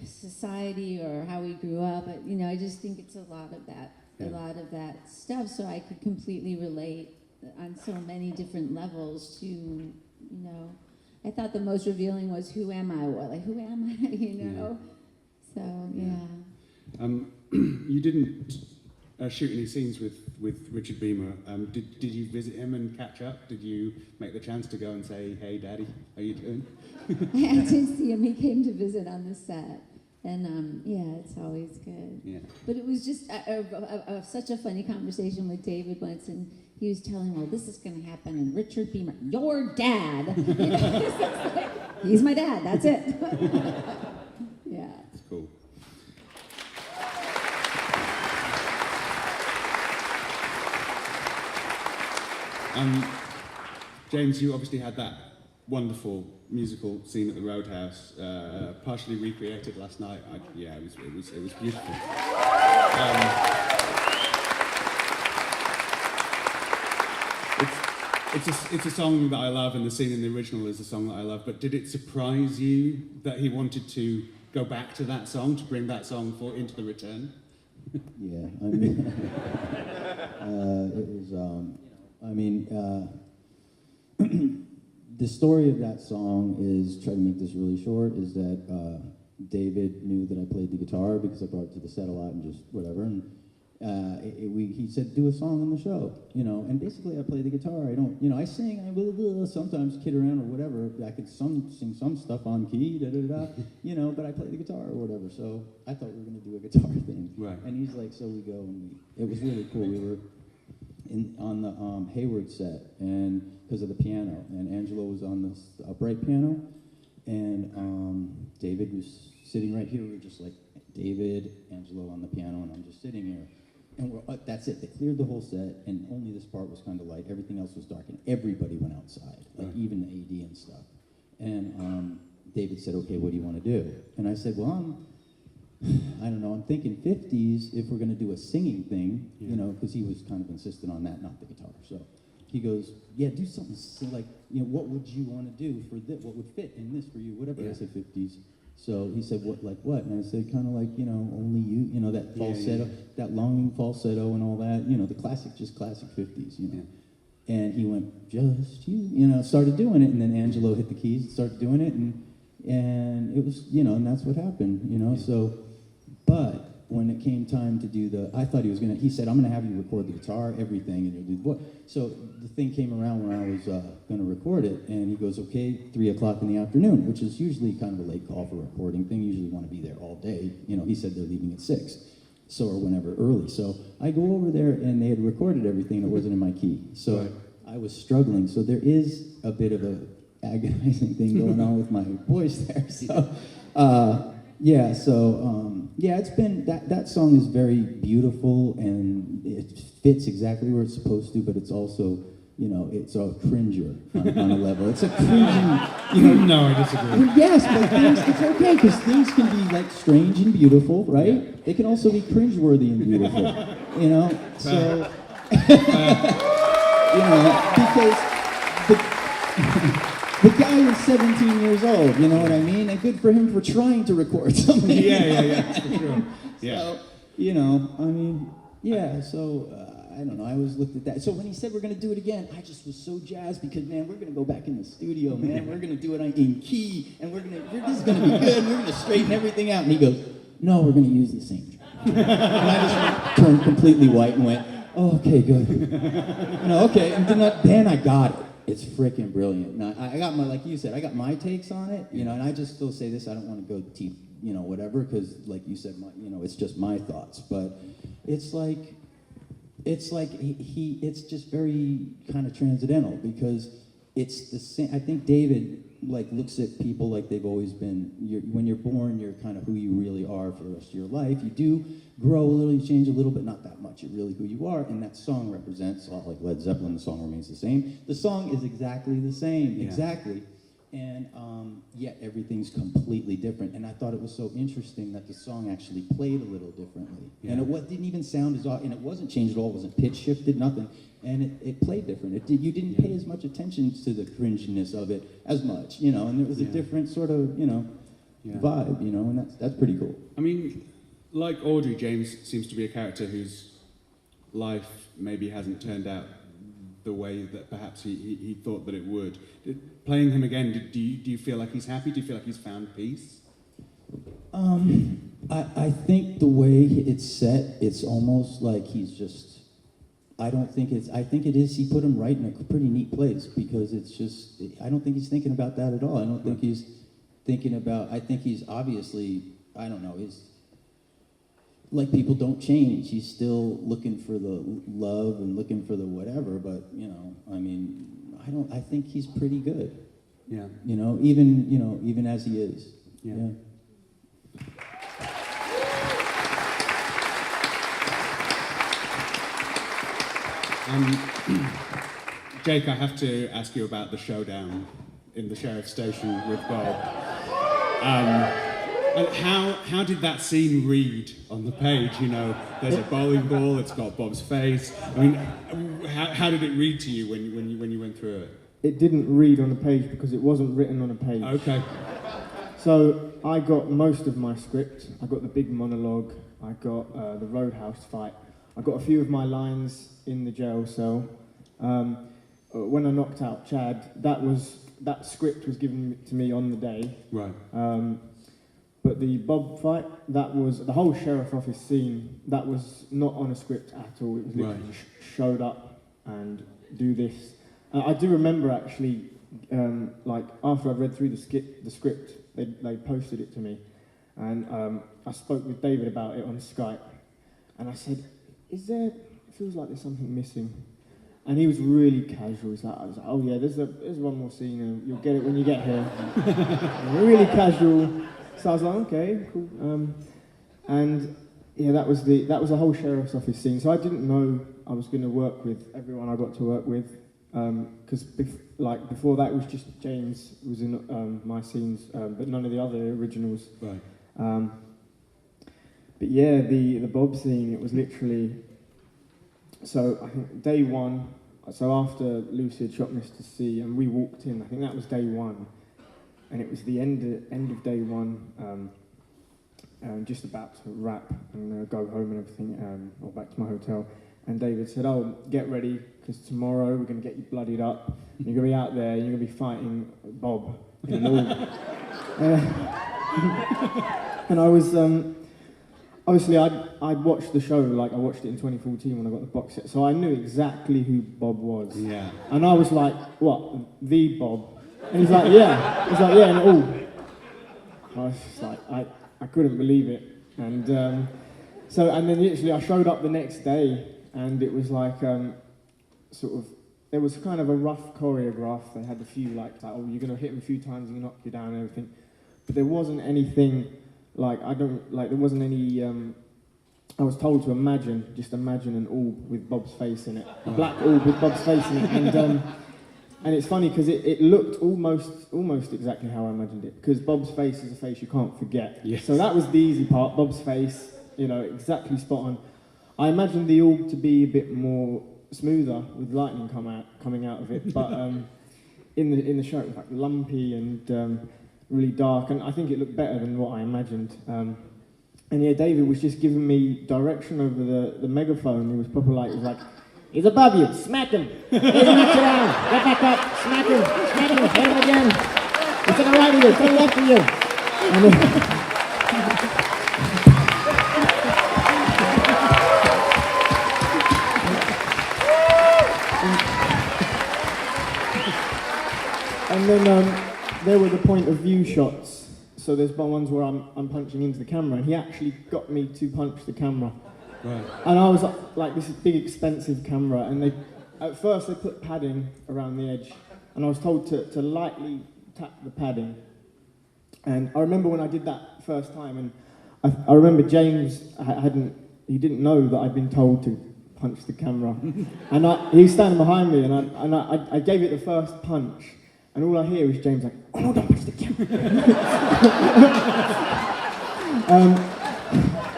society or how we grew up, I just think it's a lot of that stuff. So I could completely relate on so many different levels to, I thought the most revealing was who am I? Who am I? Yeah. So yeah. You didn't shoot any scenes with with Richard Beamer. Did you visit him and catch up? Did you make the chance to go and say, "Hey, Daddy, how you doing?" I did see him. He came to visit on the set. And yeah, it's always good. Yeah. But it was just such a funny conversation with David once, and he was telling, well, this is going to happen, and Richard Beamer, your dad. You know, it's like, he's my dad, that's it. Yeah. It's cool. James, you obviously had that wonderful musical scene at the Roadhouse, partially recreated last night. It was beautiful. It's a song that I love, and the scene in the original is a song that I love. But did it surprise you that he wanted to go back to that song, to bring that song into the return? Yeah, I mean, it was. The story of that song is, try to make this really short, is that David knew that I played the guitar because I brought it to the set a lot and just whatever, and he said, do a song on the show, you know, and basically I play the guitar. I don't, you know, I sing, I will sometimes kid around or whatever. I could sing some stuff on key, you know, but I play the guitar or whatever. So I thought we were going to do a guitar thing. Right. And he's like, so we go, and it was really cool. We were on the Hayward set, and because of the piano, and Angelo was on the upright piano, and David was sitting right here. We were just like David, Angelo on the piano, and I'm just sitting here, and that's it. They cleared the whole set, and only this part was kind of light. Everything else was dark, and everybody went outside, like even the AD and stuff. And David said, "Okay, what do you want to do?" And I said, "Well, I don't know, I'm thinking 50s if we're going to do a singing thing, you know, because he was kind of insistent on that, not the guitar." So he goes, "Yeah, do something like, you know, what would you want to do for this? What would fit in this for you?" Whatever. I said 50s. So he said, "What, like what?" And I said, kind of like, you know, only you know, that falsetto, that longing falsetto and all that, you know, the classic 50s, you know. And he went, "Just you know," started doing it, and then Angelo hit the keys and started doing it, and it was, you know, and that's what happened, you know. So, but when it came time to do I thought he said, "I'm gonna have you record the guitar, everything, and you'll do what." So the thing came around when I was gonna record it, and he goes, "Okay, 3:00 in the afternoon," which is usually kind of a late call for a recording thing. Usually want to be there all day. You know, he said they're leaving at 6, so or whenever early. So I go over there, and they had recorded everything that wasn't in my key. So I was struggling. So there is a bit of a agonizing thing going on with my voice there. So. It's been, that song is very beautiful, and it fits exactly where it's supposed to, but it's also, you know, it's a cringer on a level. It's a cringing, you know. No, I disagree. Yes, but it's okay, because things can be, like, strange and beautiful, right? Yeah. They can also be cringeworthy and beautiful, you know? So, you know, because the guy was 17 years old, you know what I mean? And good for him for trying to record something. Yeah, for sure. Yeah. So, you know, I mean, I don't know, I always looked at that. So when he said we're going to do it again, I just was so jazzed because, man, we're going to go back in the studio, man. We're going to do it in key, and this is going to be good, and we're going to straighten everything out. And he goes, "No, we're going to use the same drum." And I just turned completely white and went, "Oh, okay, good." You know, okay, and then I got it. It's freaking brilliant. Now, I got like you said, I got my takes on it, you know, and I just still say this, I don't want to go deep, you know, whatever, because like you said, it's just my thoughts, but it's like it's just very kind of transcendental, because it's the same. I think David, like, looks at people like they've always been. When you're born, you're kind of who you really are for the rest of your life. You do grow a little, you change a little, but not that much. You're really who you are, and that song represents, like Led Zeppelin, the song remains the same. The song is exactly the same, exactly. And yet everything's completely different. And I thought it was so interesting that the song actually played a little differently. Yeah. And it didn't even sound as odd, and it wasn't changed at all, it wasn't pitch shifted, nothing. And it played different. You didn't pay as much attention to the cringiness of it as much, you know, and it was a different sort of, you know, vibe, you know, and that's pretty cool. I mean, like Audrey, James seems to be a character whose life maybe hasn't turned out the way that perhaps he thought that it would. Playing him again, do you feel like he's happy? Do you feel like he's found peace? I think the way it's set, it's almost like he's just, I don't think it's, I think it is, he put him right in a pretty neat place, because it's just, I don't think he's thinking about that at all. I don't think he's thinking about, I think he's obviously, I don't know, he's, like, people don't change. He's still looking for the love and looking for the whatever, but, you know, I mean, I think he's pretty good. Yeah. You know, even as he is. Yeah. Yeah. Jake, I have to ask you about the showdown in the sheriff's station with Bob. And how did that scene read on the page? You know, there's a bowling ball, it's got Bob's face. I mean, how did it read to you when you went through it? It didn't read on the page because it wasn't written on a page. Okay. So I got most of my script. I got the big monologue. I got the roadhouse fight. I got a few of my lines in the jail cell. When I knocked out Chad, that script was given to me on the day. Right. But the Bob fight, that was the whole sheriff office scene. That was not on a script at all. It was literally just showed up and do this. I do remember actually, like after I'd read through the script, they posted it to me, and I spoke with David about it on Skype, and I said, it feels like there's something missing. And he was really casual. I was like, oh yeah, there's one more scene, and you'll get it when you get here. Really casual. So I was like, okay, cool. And yeah, that was the whole sheriff's office scene. So I didn't know I was going to work with everyone I got to work with, because before that it was just James was in my scenes, but none of the other originals. Right. But yeah, the Bob scene, it was literally. So I think day one. So after Lucy had shot Mr. C, and we walked in, I think that was day one. And it was the end of day one, just about to wrap and go home and everything, or back to my hotel. And David said, oh, get ready, because tomorrow we're going to get you bloodied up. And you're going to be out there, and you're going to be fighting Bob in an org. And I was, obviously I'd watched the show, like I watched it in 2014 when I got the box set, so I knew exactly who Bob was. Yeah. And I was like, what, the Bob? And he's like, yeah. He's like, yeah, and I was just like, I couldn't believe it. And then literally I showed up the next day, and it was like, sort of, there was kind of a rough choreograph. They had a few like oh, you're going to hit him a few times and knock you down and everything. But there wasn't anything, there wasn't any, I was told to just imagine an orb with Bob's face in it. A black orb with Bob's face in it. And it's funny because it looked almost exactly how I imagined it, because Bob's face is a face you can't forget. Yes. So that was the easy part, Bob's face, exactly spot on. I imagined the orb to be a bit more smoother with lightning coming out of it, but in the show it was like lumpy and really dark, and I think it looked better than what I imagined. And yeah, David was just giving me direction over the megaphone. He was proper like, he's above you, smack him. He's knocked you down, get back up, smack him, hit him again. He's to the right of you, to the left of you. And then there were the point of view shots. So there's ones where I'm punching into the camera, and he actually got me to punch the camera. Right. And I was like, this is big, expensive camera, and at first they put padding around the edge, and I was told to lightly tap the padding. And I remember when I did that first time, and I remember James he didn't know that I'd been told to punch the camera, and he was standing behind me, and I gave it the first punch, and all I hear is James like, oh no, don't punch the camera.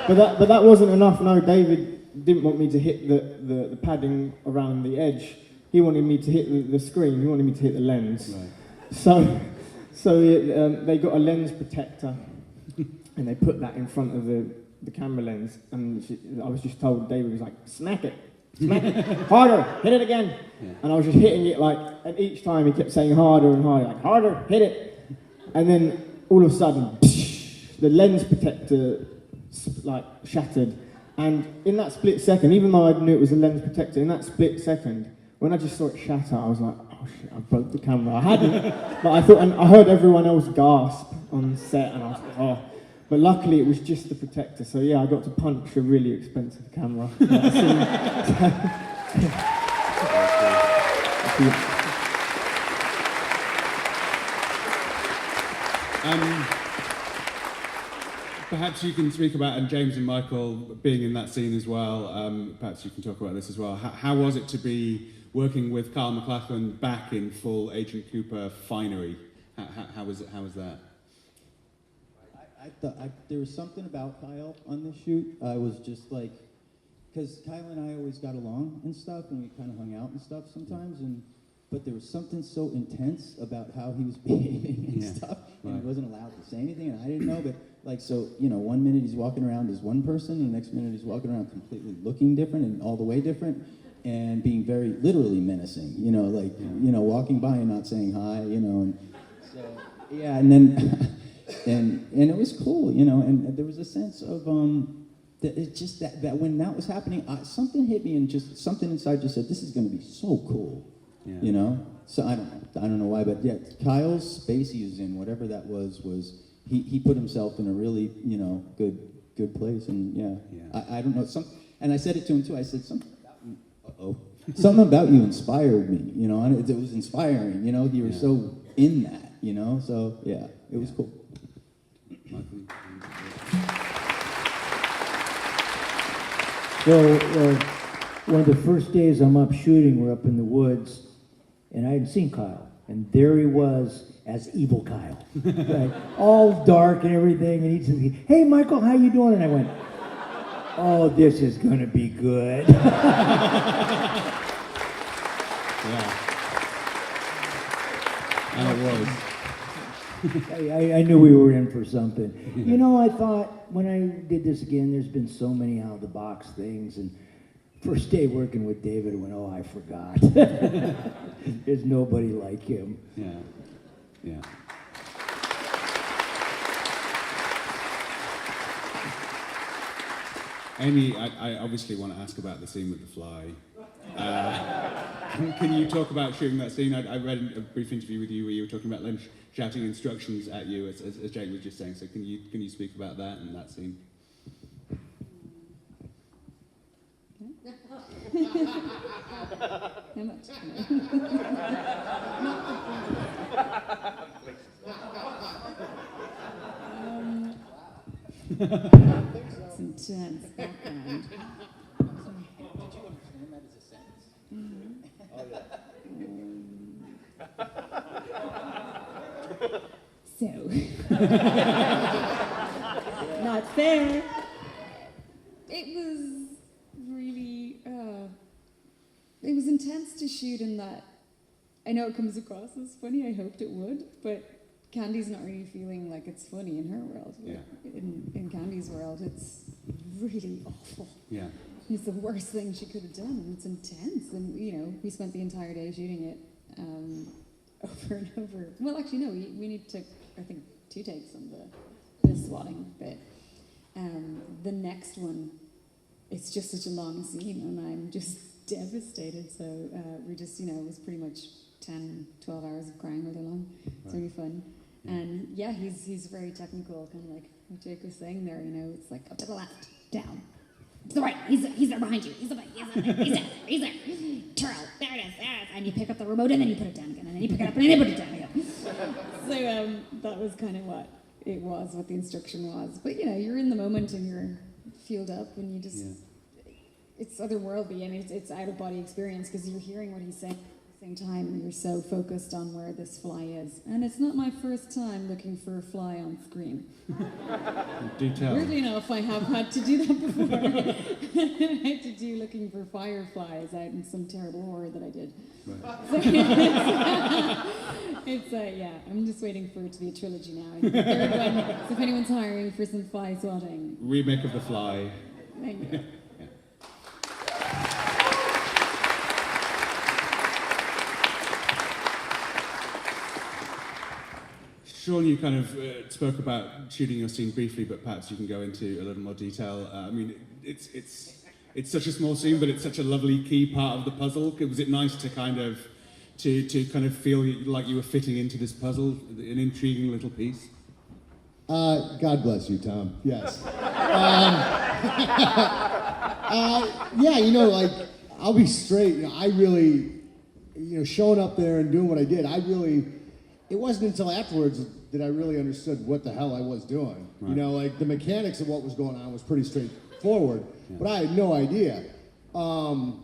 But that wasn't enough. No, David didn't want me to hit the padding around the edge. He wanted me to hit the screen. He wanted me to hit the lens. Right. So they got a lens protector, and they put that in front of the camera lens. And I was just told, David was like, smack it, harder, hit it again. Yeah. And I was just hitting it and each time he kept saying harder and harder, like harder, hit it. And then all of a sudden, the lens protector shattered, And in that split second, even though I knew it was a lens protector, in that split second, when I just saw it shatter, I was like, oh shit, I broke the camera. I hadn't, but I thought, and I heard everyone else gasp on set, and I was like, oh. But luckily it was just the protector, so yeah, I got to punch a really expensive camera. Perhaps you can speak about, and James and Michael being in that scene as well, perhaps you can talk about this as well. How was it to be working with Kyle MacLachlan back in full Agent Cooper finery? How was that? I thought there was something about Kyle on this shoot. I was just like, because Kyle and I always got along and stuff, and we kind of hung out and stuff sometimes, but there was something so intense about how he was behaving and stuff, and he wasn't allowed to say anything, and I didn't know, but like, so, you know, one minute he's walking around as one person, and the next minute he's walking around completely looking different and all the way different, and being very literally menacing, you know, like, you know, walking by and not saying hi, you know, and so, yeah, and then, and it was cool, you know, and there was a sense of, that it's just that when that was happening, something hit me, and just something inside just said, this is going to be so cool, you know, so I don't know why, but yeah, Kyle's space he was in, whatever that was he put himself in a really, you know, good place, and I don't know, and I said it to him too, I said, something about you, something about you inspired me, you know, and it was inspiring, you know, you were so in that, you know, so yeah, it was cool. So one of the first days I'm up shooting, we're up in the woods, and I hadn't seen Kyle, and there he was as evil Kyle, right? All dark and everything, and he said, "Hey, Michael, how you doing?" And I went, "Oh, this is gonna be good." And it was. I knew we were in for something. You know, I thought when I did this again, there's been so many out of the box things, and first day working with David, I went, oh, I forgot. There's nobody like him. Yeah. Amy, I obviously want to ask about the scene with the fly. Can you talk about shooting that scene? I read a brief interview with you where you were talking about Lynch shouting instructions at you, as Jake was just saying. So can you speak about that and that scene? How much? It's intense background. Did you understand that as a sentence? Oh, So, not fair. It was really, it was intense to shoot in that. I know it comes across as funny, I hoped it would, but Candie's not really feeling like it's funny in her world. Yeah. In Candie's world, it's really awful. Yeah. It's the worst thing she could have done, and it's intense. And, you know, we spent the entire day shooting it over and over. Well, actually, no, we need to, I think, 2 takes on the swatting bit. The next one, it's just such a long scene, and I'm just devastated. So we just, you know, it was pretty much 10, 12 hours of crying all day long. It's really fun. Yeah. And yeah, he's very technical, kind of like what Jake was saying there, you know, it's like up to the left, down. To the right, he's there behind you, he's there, he's there. Twirl, there it is, and you pick up the remote and then you put it down again, and then you pick it up and then you put it down again. So that was kind of what it was, what the instruction was. But you know, you're in the moment and you're fueled up and you just, it's otherworldly and it's out of body experience because you're hearing what he's saying. Same time, you're so focused on where this fly is. And it's not my first time looking for a fly on screen. Do tell. Weirdly enough, I have had to do that before. I had to do looking for fireflies out in some terrible horror that I did. Right. So yeah, I'm just waiting for it to be a trilogy now. And the third one, so if anyone's hiring for some fly swatting. Remake of The Fly. Thank you. Sean, you kind of spoke about shooting your scene briefly, but perhaps you can go into a little more detail. I mean, it's such a small scene, but it's such a lovely key part of the puzzle. Was it nice to kind of feel like you were fitting into this puzzle, an intriguing little piece? God bless you, Tom. Yes. Yeah, like, I'll be straight. I really, showing up there and doing what I did, it wasn't until afterwards that I really understood what the hell I was doing. Right. Like, the mechanics of what was going on was pretty straightforward, but I had no idea. And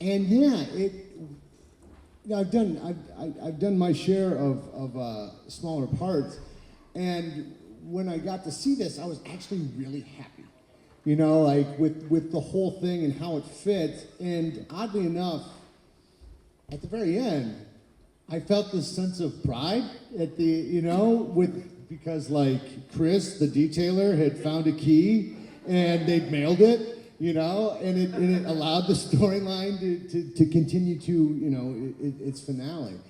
yeah, I've done my share of smaller parts, and when I got to see this, I was actually really happy. Like with the whole thing and how it fit. And oddly enough, at the very end, I felt this sense of pride at the, because like Chris, the detailer, had found a key and they'd mailed it, and it allowed the storyline to continue to, its finale.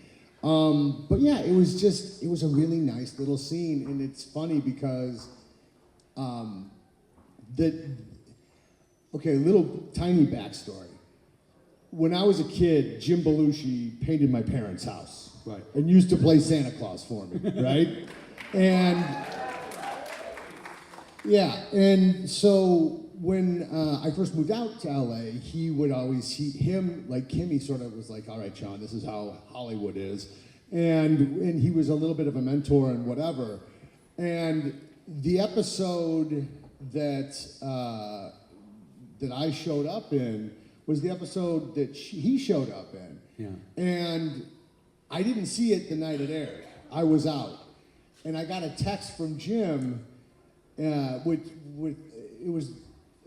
But yeah, it was a really nice little scene, and it's funny because, little tiny backstory. When I was a kid, Jim Belushi painted my parents' house. Right. And used to play Santa Claus for me, right? And yeah, and so when I first moved out to LA, he would always, like Kimmy sort of was like, all right, Sean, this is how Hollywood is. And he was a little bit of a mentor and whatever. And the episode that I showed up in was the episode that he showed up in. Yeah. And I didn't see it the night it aired. I was out. And I got a text from Jim, with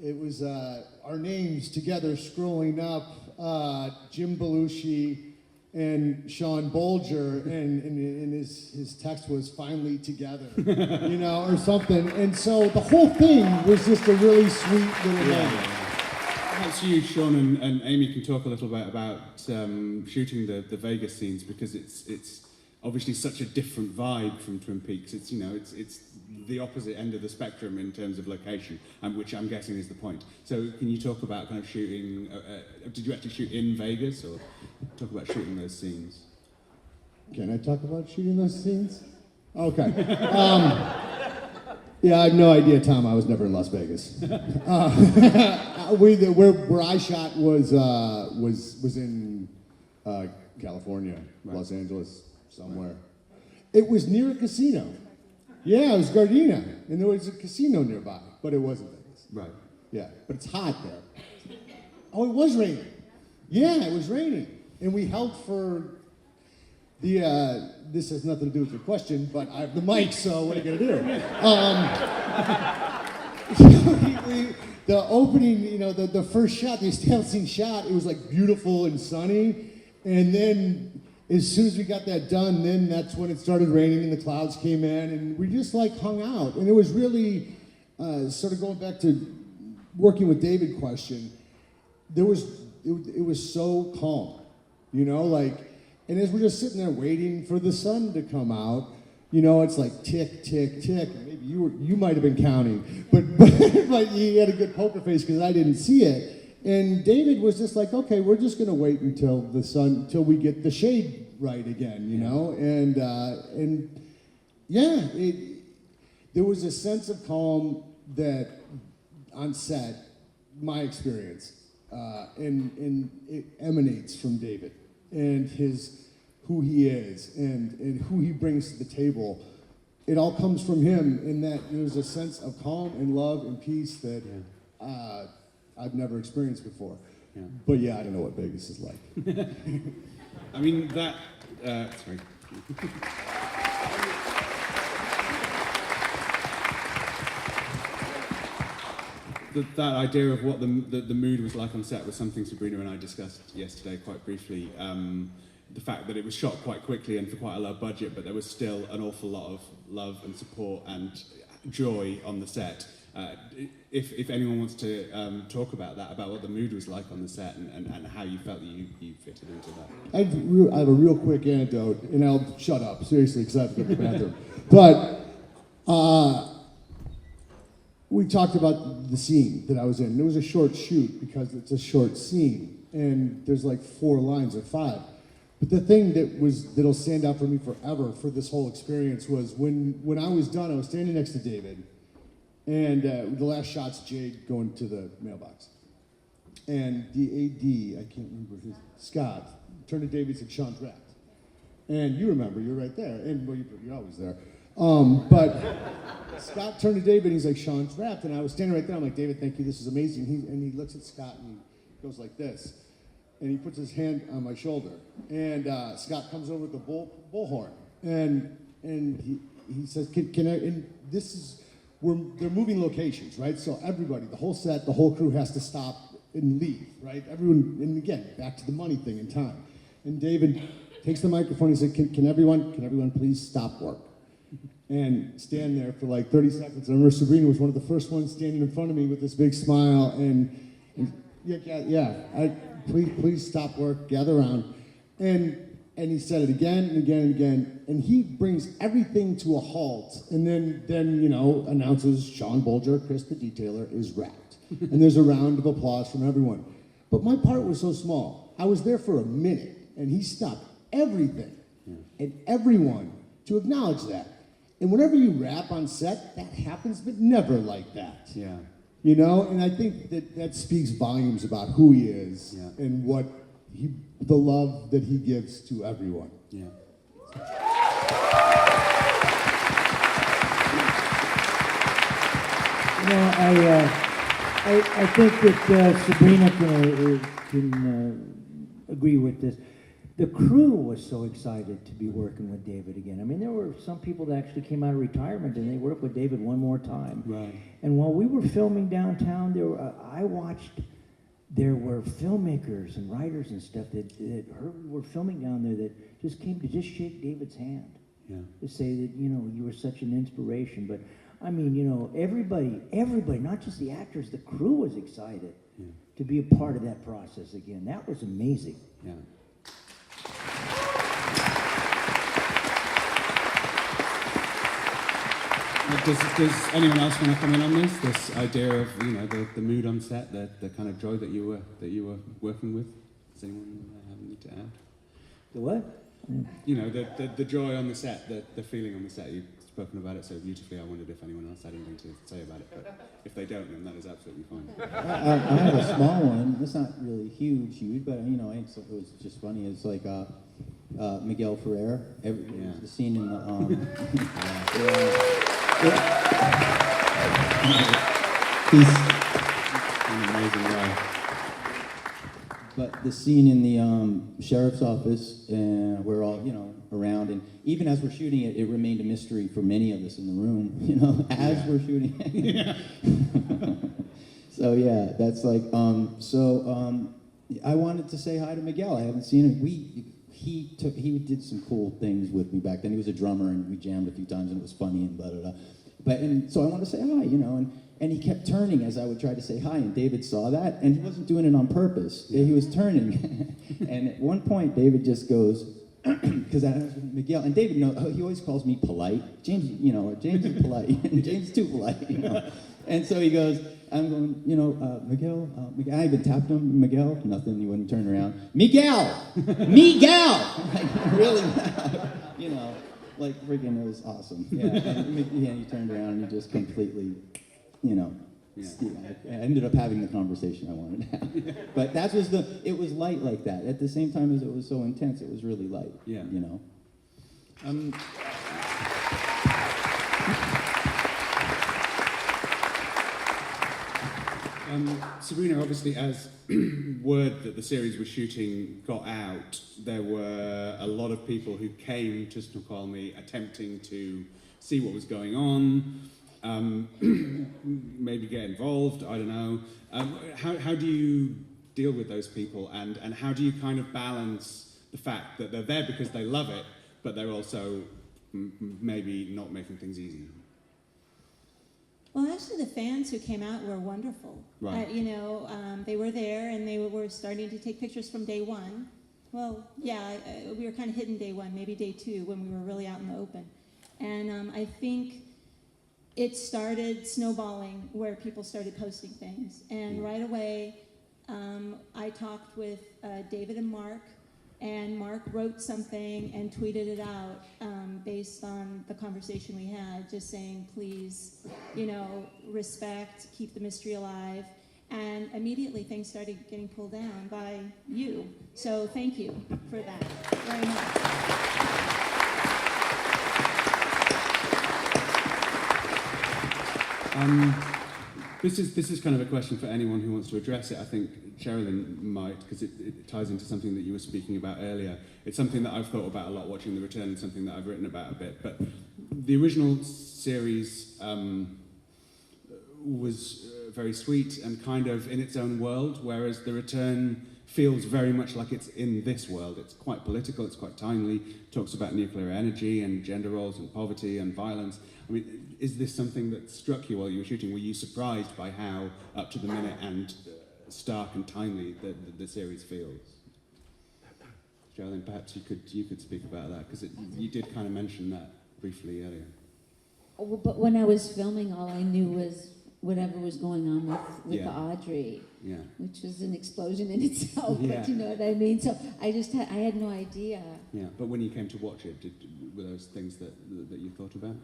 it was our names together scrolling up, Jim Belushi and Sean Bolger, and his text was finally together, or something. And so the whole thing was just a really sweet little moment. Perhaps you, Sean, and Amy can talk a little bit about shooting the Vegas scenes, because it's obviously such a different vibe from Twin Peaks. It's the opposite end of the spectrum in terms of location, which I'm guessing is the point. So can you talk about kind of shooting? Did you actually shoot in Vegas, or talk about shooting those scenes? Can I talk about shooting those scenes? Okay. Yeah, I have no idea, Tom. I was never in Las Vegas. Where I shot was in California, right. Los Angeles, somewhere. It was near a casino. Yeah, it was Gardena, and there was a casino nearby, but it wasn't Vegas. Right. Yeah, but it's hot there. Oh, it was raining. Yeah, it was raining, and we held for the. This has nothing to do with your question, but I have the mic, so what are you gonna do? The opening, the first shot, the establishing shot, it was like beautiful and sunny, and then as soon as we got that done, then that's when it started raining and the clouds came in, and we just like hung out, and it was really sort of going back to working with David question. It was so calm, and as we're just sitting there waiting for the sun to come out, it's like tick, tick, tick. Maybe you might have been counting, but you had a good poker face because I didn't see it. And David was just like, okay, we're just gonna wait until we get the shade right again, And yeah, there was a sense of calm that on set, my experience, and it emanates from David and who he is and who he brings to the table. It all comes from him, in that there's a sense of calm and love and peace that I've never experienced before. Yeah. But yeah, I don't know what Vegas is like. I mean, that... sorry. That idea of what the mood was like on set was something Sabrina and I discussed yesterday quite briefly. The fact that it was shot quite quickly and for quite a low budget, but there was still an awful lot of love and support and joy on the set. If anyone wants to talk about that, about what the mood was like on the set and how you felt that you fitted into that. I have a real quick anecdote, and I'll shut up, seriously, because I have to go to the bathroom. But we talked about the scene that I was in. It was a short shoot because it's a short scene, and there's like 4 lines or 5. But the thing that'll stand out for me forever for this whole experience was when I was done, I was standing next to David, and the last shot's Jade going to the mailbox. And the AD, I can't remember his, Scott, turned to David and said, "Sean's wrapped." And you remember, you're right there. And well, you're always there. But Scott turned to David and he's like, "Sean's wrapped." And I was standing right there. I'm like, "David, thank you. This is amazing." And he looks at Scott and he goes like this. And he puts his hand on my shoulder. And Scott comes over with the bullhorn. And he says, can I, and this is, they're moving locations, right? So everybody, the whole set, the whole crew has to stop and leave, right? Everyone, and again, back to the money thing in time. And David takes the microphone and he said, can everyone please stop work? And stand there for like 30 seconds. I remember Sabrina was one of the first ones standing in front of me with this big smile and please stop work, gather around. And he said it again and again and again. And he brings everything to a halt and then announces Sean Bolger, Chris the detailer, is wrapped. And there's a round of applause from everyone. But my part was so small. I was there for a minute and he stopped everything and everyone to acknowledge that. And whenever you rap on set, that happens, but never like that. Yeah. You know, and I think that speaks volumes about who he is and what the love that he gives to everyone. Yeah. I think that Sabrina can agree with this. The crew was so excited to be working with David again. I mean, there were some people that actually came out of retirement and they worked with David one more time. Right. And while we were filming downtown, I watched. There were filmmakers and writers and stuff that were filming down there that just came to just shake David's hand. Yeah. To say that you were such an inspiration. But I mean, everybody, not just the actors, the crew was excited to be a part of that process again. That was amazing. Yeah. Does anyone else want to come in on this idea of the mood on set, the kind of joy that you were working with? Does anyone have anything to add? The what? The joy on the set, the feeling on the set. You've spoken about it so beautifully. I wondered if anyone else had anything to say about it, but if they don't, then that is absolutely fine. I have a small one. It's not really huge, but it was just funny. It's like Miguel Ferrer. The scene in the he's an amazing guy. But the scene in the sheriff's office, we're all around, and even as we're shooting it, it remained a mystery for many of us in the room. As we're shooting it. So that's like I wanted to say hi to Miguel. I haven't seen him. He did some cool things with me back then. He was a drummer, and we jammed a few times, and it was funny and blah blah blah. And so I wanted to say hi, and he kept turning as I would try to say hi, and David saw that, and he wasn't doing it on purpose. He was turning, and at one point David just goes, because I was with Miguel, and David he always calls me polite. James, James is polite, and James is too polite, And so he goes, I'm going, Miguel, I even tapped him, Miguel, nothing, he wouldn't turn around. Miguel! Like, really loud, like freaking, it was awesome. Yeah, and he turned around and he just completely, I ended up having the conversation I wanted to have. But it was light like that. At the same time as it was so intense, it was really light. Yeah. Sabrina, obviously, as word that the series was shooting got out, there were a lot of people who came to Snoqualmie attempting to see what was going on, maybe get involved, I don't know. How do you deal with those people, and how do you kind of balance the fact that they're there because they love it, but they're also maybe not making things easy? Well, actually, the fans who came out were wonderful. Right. They were there, and they were starting to take pictures from day one. Well, we were kind of hidden day one, maybe day two, when we were really out in the open. And I think it started snowballing where people started posting things. And right away, I talked with David and Mark, and Mark wrote something and tweeted it out based on the conversation we had, just saying, please, respect, keep the mystery alive. And immediately things started getting pulled down by you. So thank you for that very much. This is kind of a question for anyone who wants to address it. I think Sherilyn might, because it ties into something that you were speaking about earlier. It's something that I've thought about a lot watching The Return, and something that I've written about a bit. But the original series was very sweet and kind of in its own world, whereas The Return feels very much like it's in this world. It's quite political, it's quite timely, talks about nuclear energy and gender roles and poverty and violence. I mean, is this something that struck you while you were shooting? Were you surprised by how up to the minute and stark and timely the series feels? Sherilyn, perhaps you could speak about that, because you did kind of mention that briefly earlier. Oh, but when I was filming, all I knew was whatever was going on with Yeah. Audrey, Yeah. which was an explosion in itself. Yeah. But you know what I mean. So I had no idea. Yeah, but when you came to watch it, were those things that you thought about?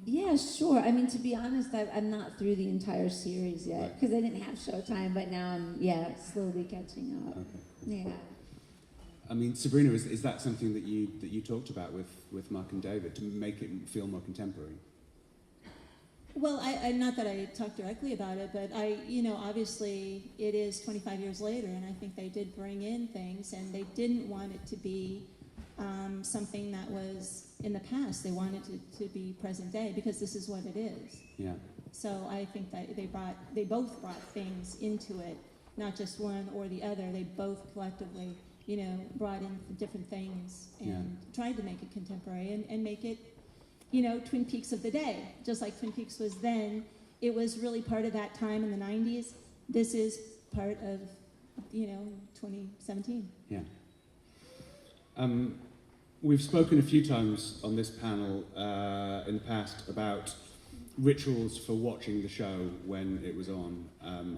Yeah, sure. I mean, to be honest, I'm not through the entire series yet, Right. because I didn't have Showtime, but now I'm, slowly catching up. Okay. Yeah. I mean, Sabrina, is that something that you talked about with Mark and David to make it feel more contemporary? Well, I not that I talked directly about it, but obviously it is 25 years later, and I think they did bring in things, and they didn't want it to be something that was in the past. They wanted it to be present day, because this is what it is. Yeah. So I think that they both brought things into it, not just one or the other. They both collectively, brought in different things and tried to make it contemporary and make it, Twin Peaks of the day. Just like Twin Peaks was then, it was really part of that time in the 90s. This is part of, 2017. Yeah. We've spoken a few times on this panel in the past about rituals for watching the show when it was on.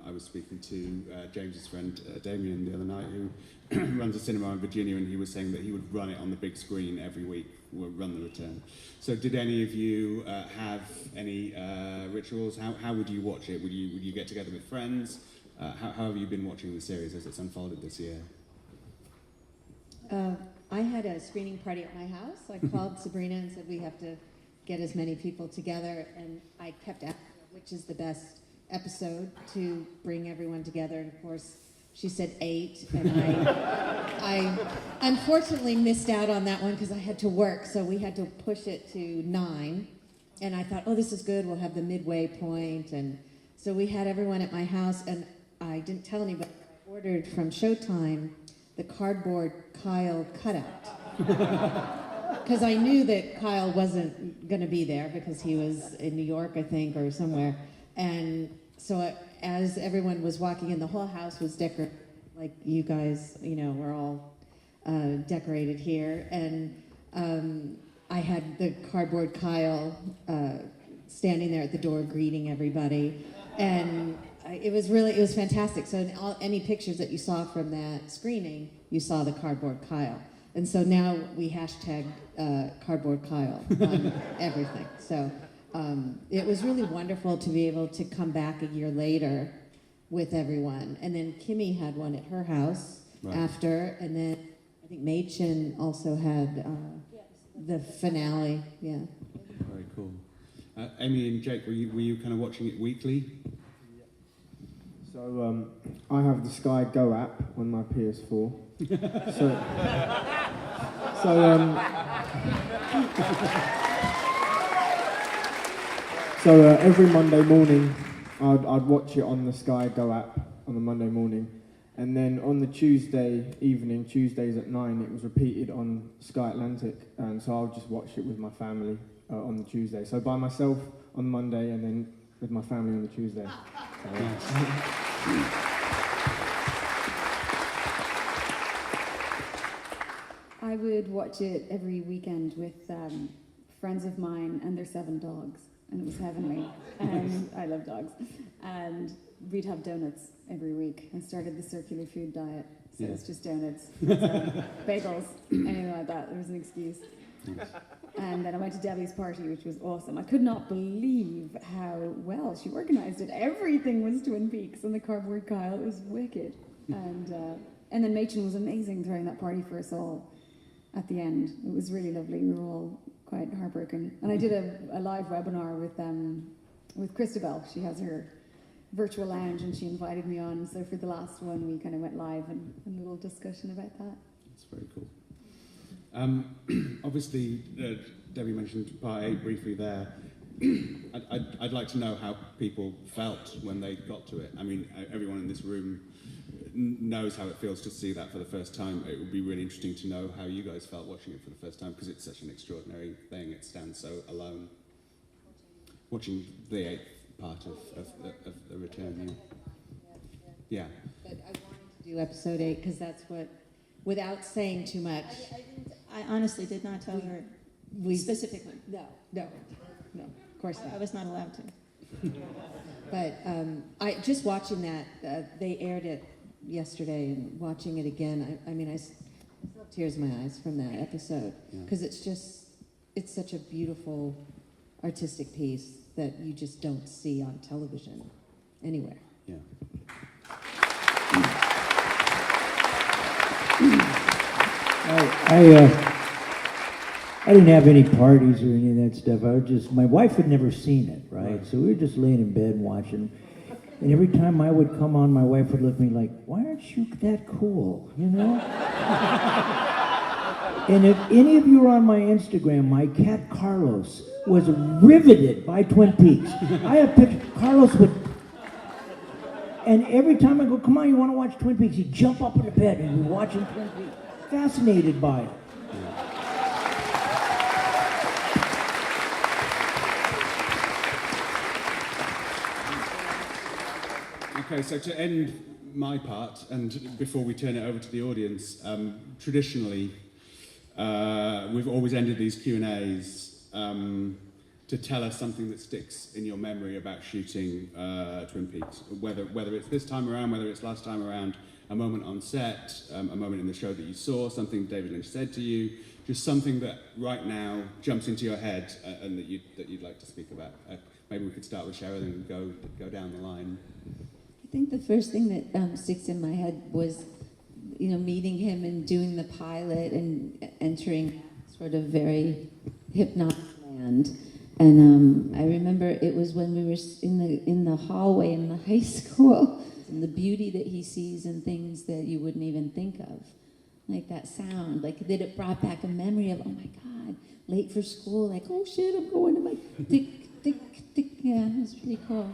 I was speaking to James's friend Damien the other night, who runs a cinema in Virginia, and he was saying that he would run it on the big screen every week, run The Return. So did any of you have any rituals? How would you watch it? Would you get together with friends? How have you been watching the series as it's unfolded this year? I had a screening party at my house. I called Sabrina and said we have to get as many people together, and I kept asking her which is the best episode to bring everyone together, and of course she said 8, and I unfortunately missed out on that one because I had to work, so we had to push it to 9, and I thought, oh, this is good, we'll have the midway point, and so we had everyone at my house, and I didn't tell anybody, I ordered from Showtime the cardboard Kyle cutout. Because I knew that Kyle wasn't going to be there because he was in New York, I think, or somewhere. And so as everyone was walking in, the whole house was decorated, like you guys, were all decorated here. And I had the cardboard Kyle standing there at the door greeting everybody. And it was fantastic. So in any pictures that you saw from that screening, you saw the cardboard Kyle. And so now we hashtag cardboard Kyle on everything. So it was really wonderful to be able to come back a year later with everyone. And then Kimmy had one at her house after, and then I think Machen also had the finale. Yeah. Very cool. Amy and Jake, were you kind of watching it weekly? So I have the Sky Go app on my PS4. So every Monday morning, I'd watch it on the Sky Go app on the Monday morning, and then on the Tuesday evening, Tuesdays at 9, it was repeated on Sky Atlantic, and so I'll just watch it with my family on the Tuesday. So by myself on the Monday, and then with my family on the Tuesday. I would watch it every weekend with friends of mine and their 7 dogs, and it was heavenly. And I love dogs. And we'd have donuts every week. I started the circular food diet, so it's just donuts, bagels, anything like that. There was an excuse. And then I went to Debbie's party, which was awesome. I could not believe how well she organized it. Everything was Twin Peaks on the cardboard Kyle. It was wicked. And then Machen was amazing throwing that party for us all at the end. It was really lovely. We were all quite heartbroken. And I did a live webinar with Christabel. She has her virtual lounge, and she invited me on. So for the last one, we kind of went live and a little discussion about that. That's very cool. Obviously, Debbie mentioned Part 8 briefly there. I'd like to know how people felt when they got to it. I mean, everyone in this room knows how it feels to see that for the first time. It would be really interesting to know how you guys felt watching it for the first time, because it's such an extraordinary thing. It stands so alone. Watching the 8th part of the return, yeah. But I wanted to do episode 8 because that's what, without saying too much. I honestly did not tell her specifically. No, of course not. I was not allowed to. But I just watching that, they aired it yesterday, and watching it again, I mean, I still have tears in my eyes from that episode, because it's such a beautiful artistic piece that you just don't see on television anywhere. Yeah. I didn't have any parties or any of that stuff. My wife had never seen it, right? So we were just laying in bed watching. And every time I would come on, my wife would look at me like, why aren't you that cool, you know? And if any of you are on my Instagram, my cat Carlos was riveted by Twin Peaks. I have pictures. Carlos would, and every time I go, come on, you want to watch Twin Peaks? He'd jump up in the bed and be watching Twin Peaks. Fascinated by it. Okay, so to end my part, and before we turn it over to the audience, traditionally, we've always ended these Q&As to tell us something that sticks in your memory about shooting Twin Peaks, whether it's this time around, whether it's last time around, a moment on set, a moment in the show that you saw, something David Lynch said to you, just something that right now jumps into your head and that you'd like to speak about. Maybe we could start with Sherilyn and go down the line. I think the first thing that sticks in my head was, meeting him and doing the pilot and entering sort of very hypnotic land. And I remember it was when we were in the hallway in the high school, and the beauty that he sees in things that you wouldn't even think of, like that sound, like that it brought back a memory of, oh my God, late for school, like, oh shit, I'm going to my tick, tick, tick. Yeah, it was really cool.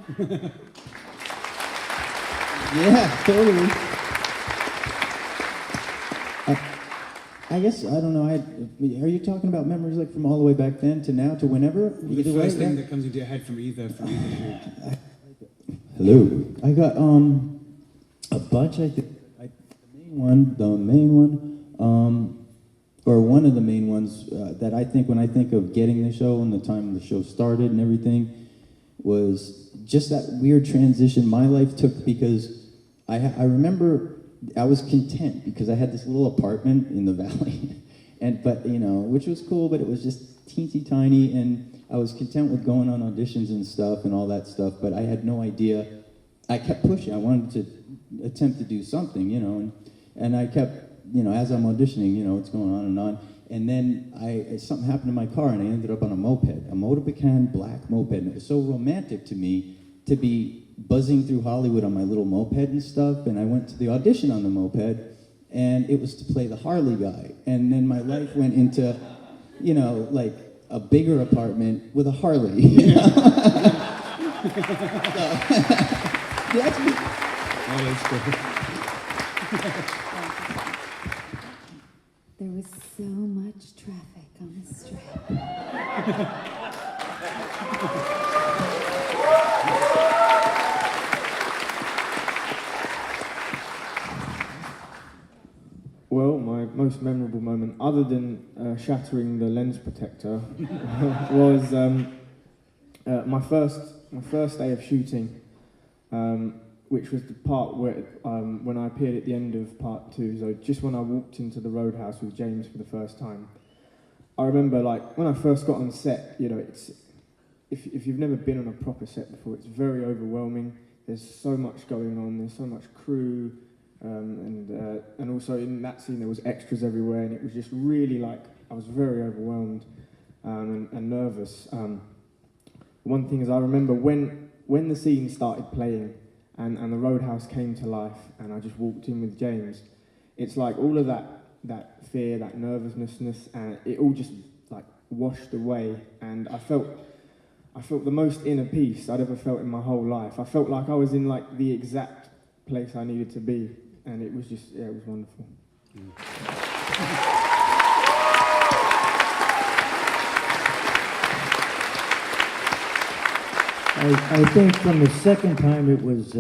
Yeah, totally. I guess, I don't know, are you talking about memories like from all the way back then to now to whenever? The first thing that comes into your head from either shoot. Hello. I got a bunch, I think. The main one, or one of the main ones that I think when I think of getting the show and the time the show started and everything was just that weird transition my life took, because I remember I was content because I had this little apartment in the valley, but which was cool, but it was just teensy tiny, and I was content with going on auditions and stuff and all that stuff, but I had no idea. I kept pushing. I wanted to attempt to do something, and I kept, as I'm auditioning, it's going on, and then something happened in my car, and I ended up on a moped, a Motorbacane black moped, and it was so romantic to me to be buzzing through Hollywood on my little moped and stuff, and I went to the audition on the moped, and it was to play the Harley guy, and then my life went into, like a bigger apartment with a Harley. There was so much traffic on the strip. Well, my most memorable moment, other than shattering the lens protector, was my first day of shooting, which was the part where when I appeared at the end of part 2. So just when I walked into the Roadhouse with James for the first time, I remember like when I first got on set. You know, it's if you've never been on a proper set before, it's very overwhelming. There's so much going on. There's so much crew. And also in that scene there was extras everywhere, and it was just really like I was very overwhelmed and nervous. One thing is I remember when the scene started playing and the Roadhouse came to life and I just walked in with James, it's like all of that fear, that nervousness, and it all just like washed away, and I felt the most inner peace I'd ever felt in my whole life. I felt like I was in like the exact place I needed to be. And it was just, yeah, it was wonderful. I think from the second time it was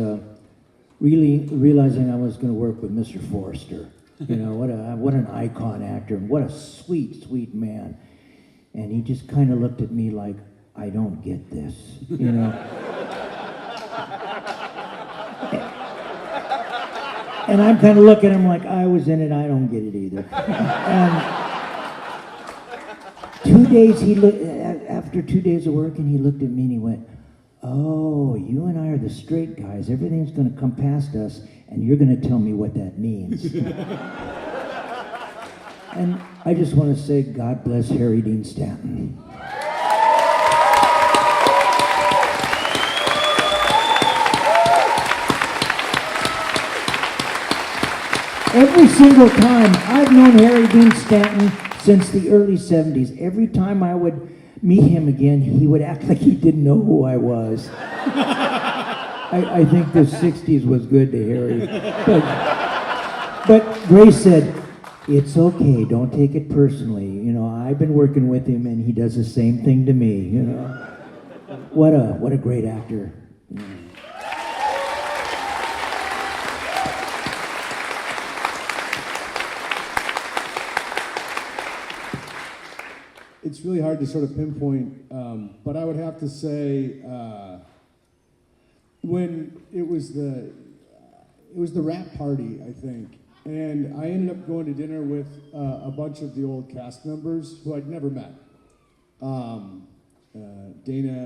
really realizing I was going to work with Mr. Forrester. You know, what an icon actor, and what a sweet, sweet man. And he just kind of looked at me like, I don't get this, you know. And I'm kind of looking at him like, I was in it, I don't get it either. And 2 days, after 2 days of work, and he looked at me and he went, oh, you and I are the straight guys. Everything's going to come past us, and you're going to tell me what that means. And I just want to say, God bless Harry Dean Stanton. Every single time, I've known Harry Dean Stanton since the early 70s. Every time I would meet him again, he would act like he didn't know who I was. I think the 60s was good to Harry. But Grace said, it's okay, don't take it personally. You know, I've been working with him and he does the same thing to me, you know. What a great actor. You know. It's really hard to sort of pinpoint, but I would have to say when it was the wrap party, I think, and I ended up going to dinner with a bunch of the old cast members who I'd never met, Dana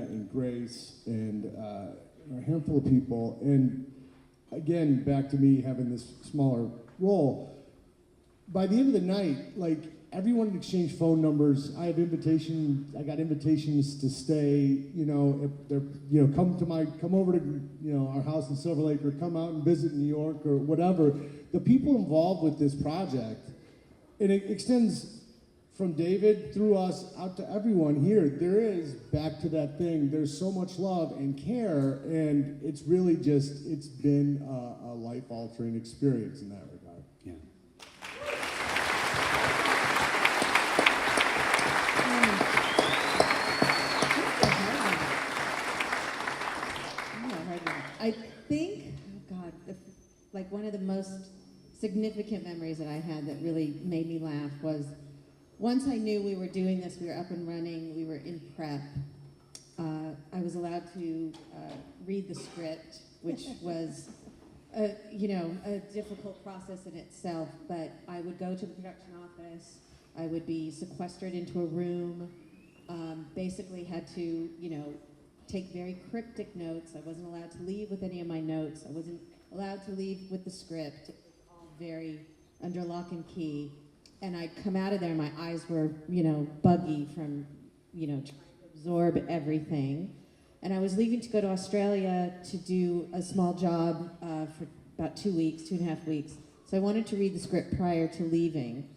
and Grace and a handful of people, and again back to me having this smaller role. By the end of the night, like, everyone exchanged phone numbers. I got invitations to stay. You know, if they're, you know, come over to, you know, our house in Silver Lake, or come out and visit New York, or whatever. The people involved with this project, and it extends from David through us out to everyone here. There is, back to that thing, there's so much love and care, and it's really just, it's been a life-altering experience in that regard. Yeah. I think, oh God, like one of the most significant memories that I had that really made me laugh was once I knew we were doing this, we were up and running, we were in prep, I was allowed to read the script, which was, a difficult process in itself, but I would go to the production office, I would be sequestered into a room, basically had to, you know, take very cryptic notes. I wasn't allowed to leave with any of my notes. I wasn't allowed to leave with the script. It was all very under lock and key. And I'd come out of there, my eyes were, you know, buggy from, you know, trying to absorb everything. And I was leaving to go to Australia to do a small job for about 2 weeks, 2.5 weeks. So I wanted to read the script prior to leaving,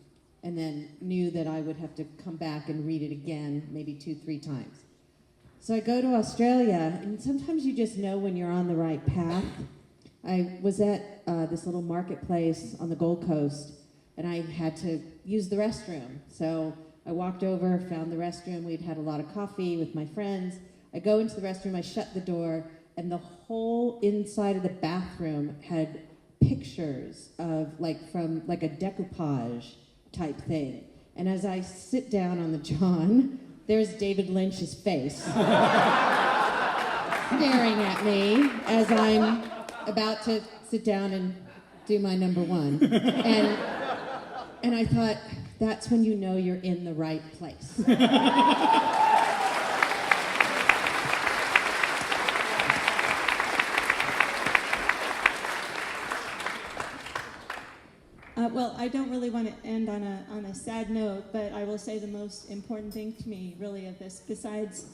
and then knew that I would have to come back and read it again, maybe 2-3 times. So I go to Australia, and sometimes you just know when you're on the right path. I was at this little marketplace on the Gold Coast, and I had to use the restroom. So I walked over, found the restroom. We'd had a lot of coffee with my friends. I go into the restroom, I shut the door, and the whole inside of the bathroom had pictures of, like, from, like, a decoupage type thing. And as I sit down on the John, there's David Lynch's face staring at me as I'm about to sit down and do my number one. And I thought, that's when you know you're in the right place. Well, I don't really want to end on a sad note, but I will say the most important thing to me, really, of this, besides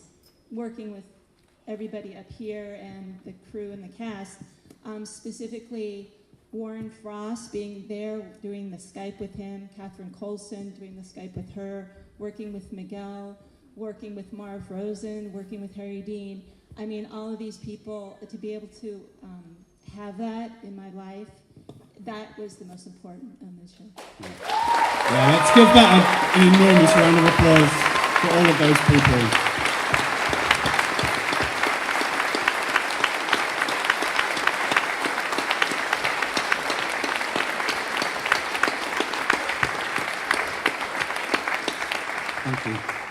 working with everybody up here and the crew and the cast, specifically Warren Frost being there, doing the Skype with him, Catherine Colson doing the Skype with her, working with Miguel, working with Marv Rosen, working with Harry Dean. I mean, all of these people, to be able to have that in my life, that was the most important on this show. Yeah, let's give that an enormous round of applause for all of those people. Thank you.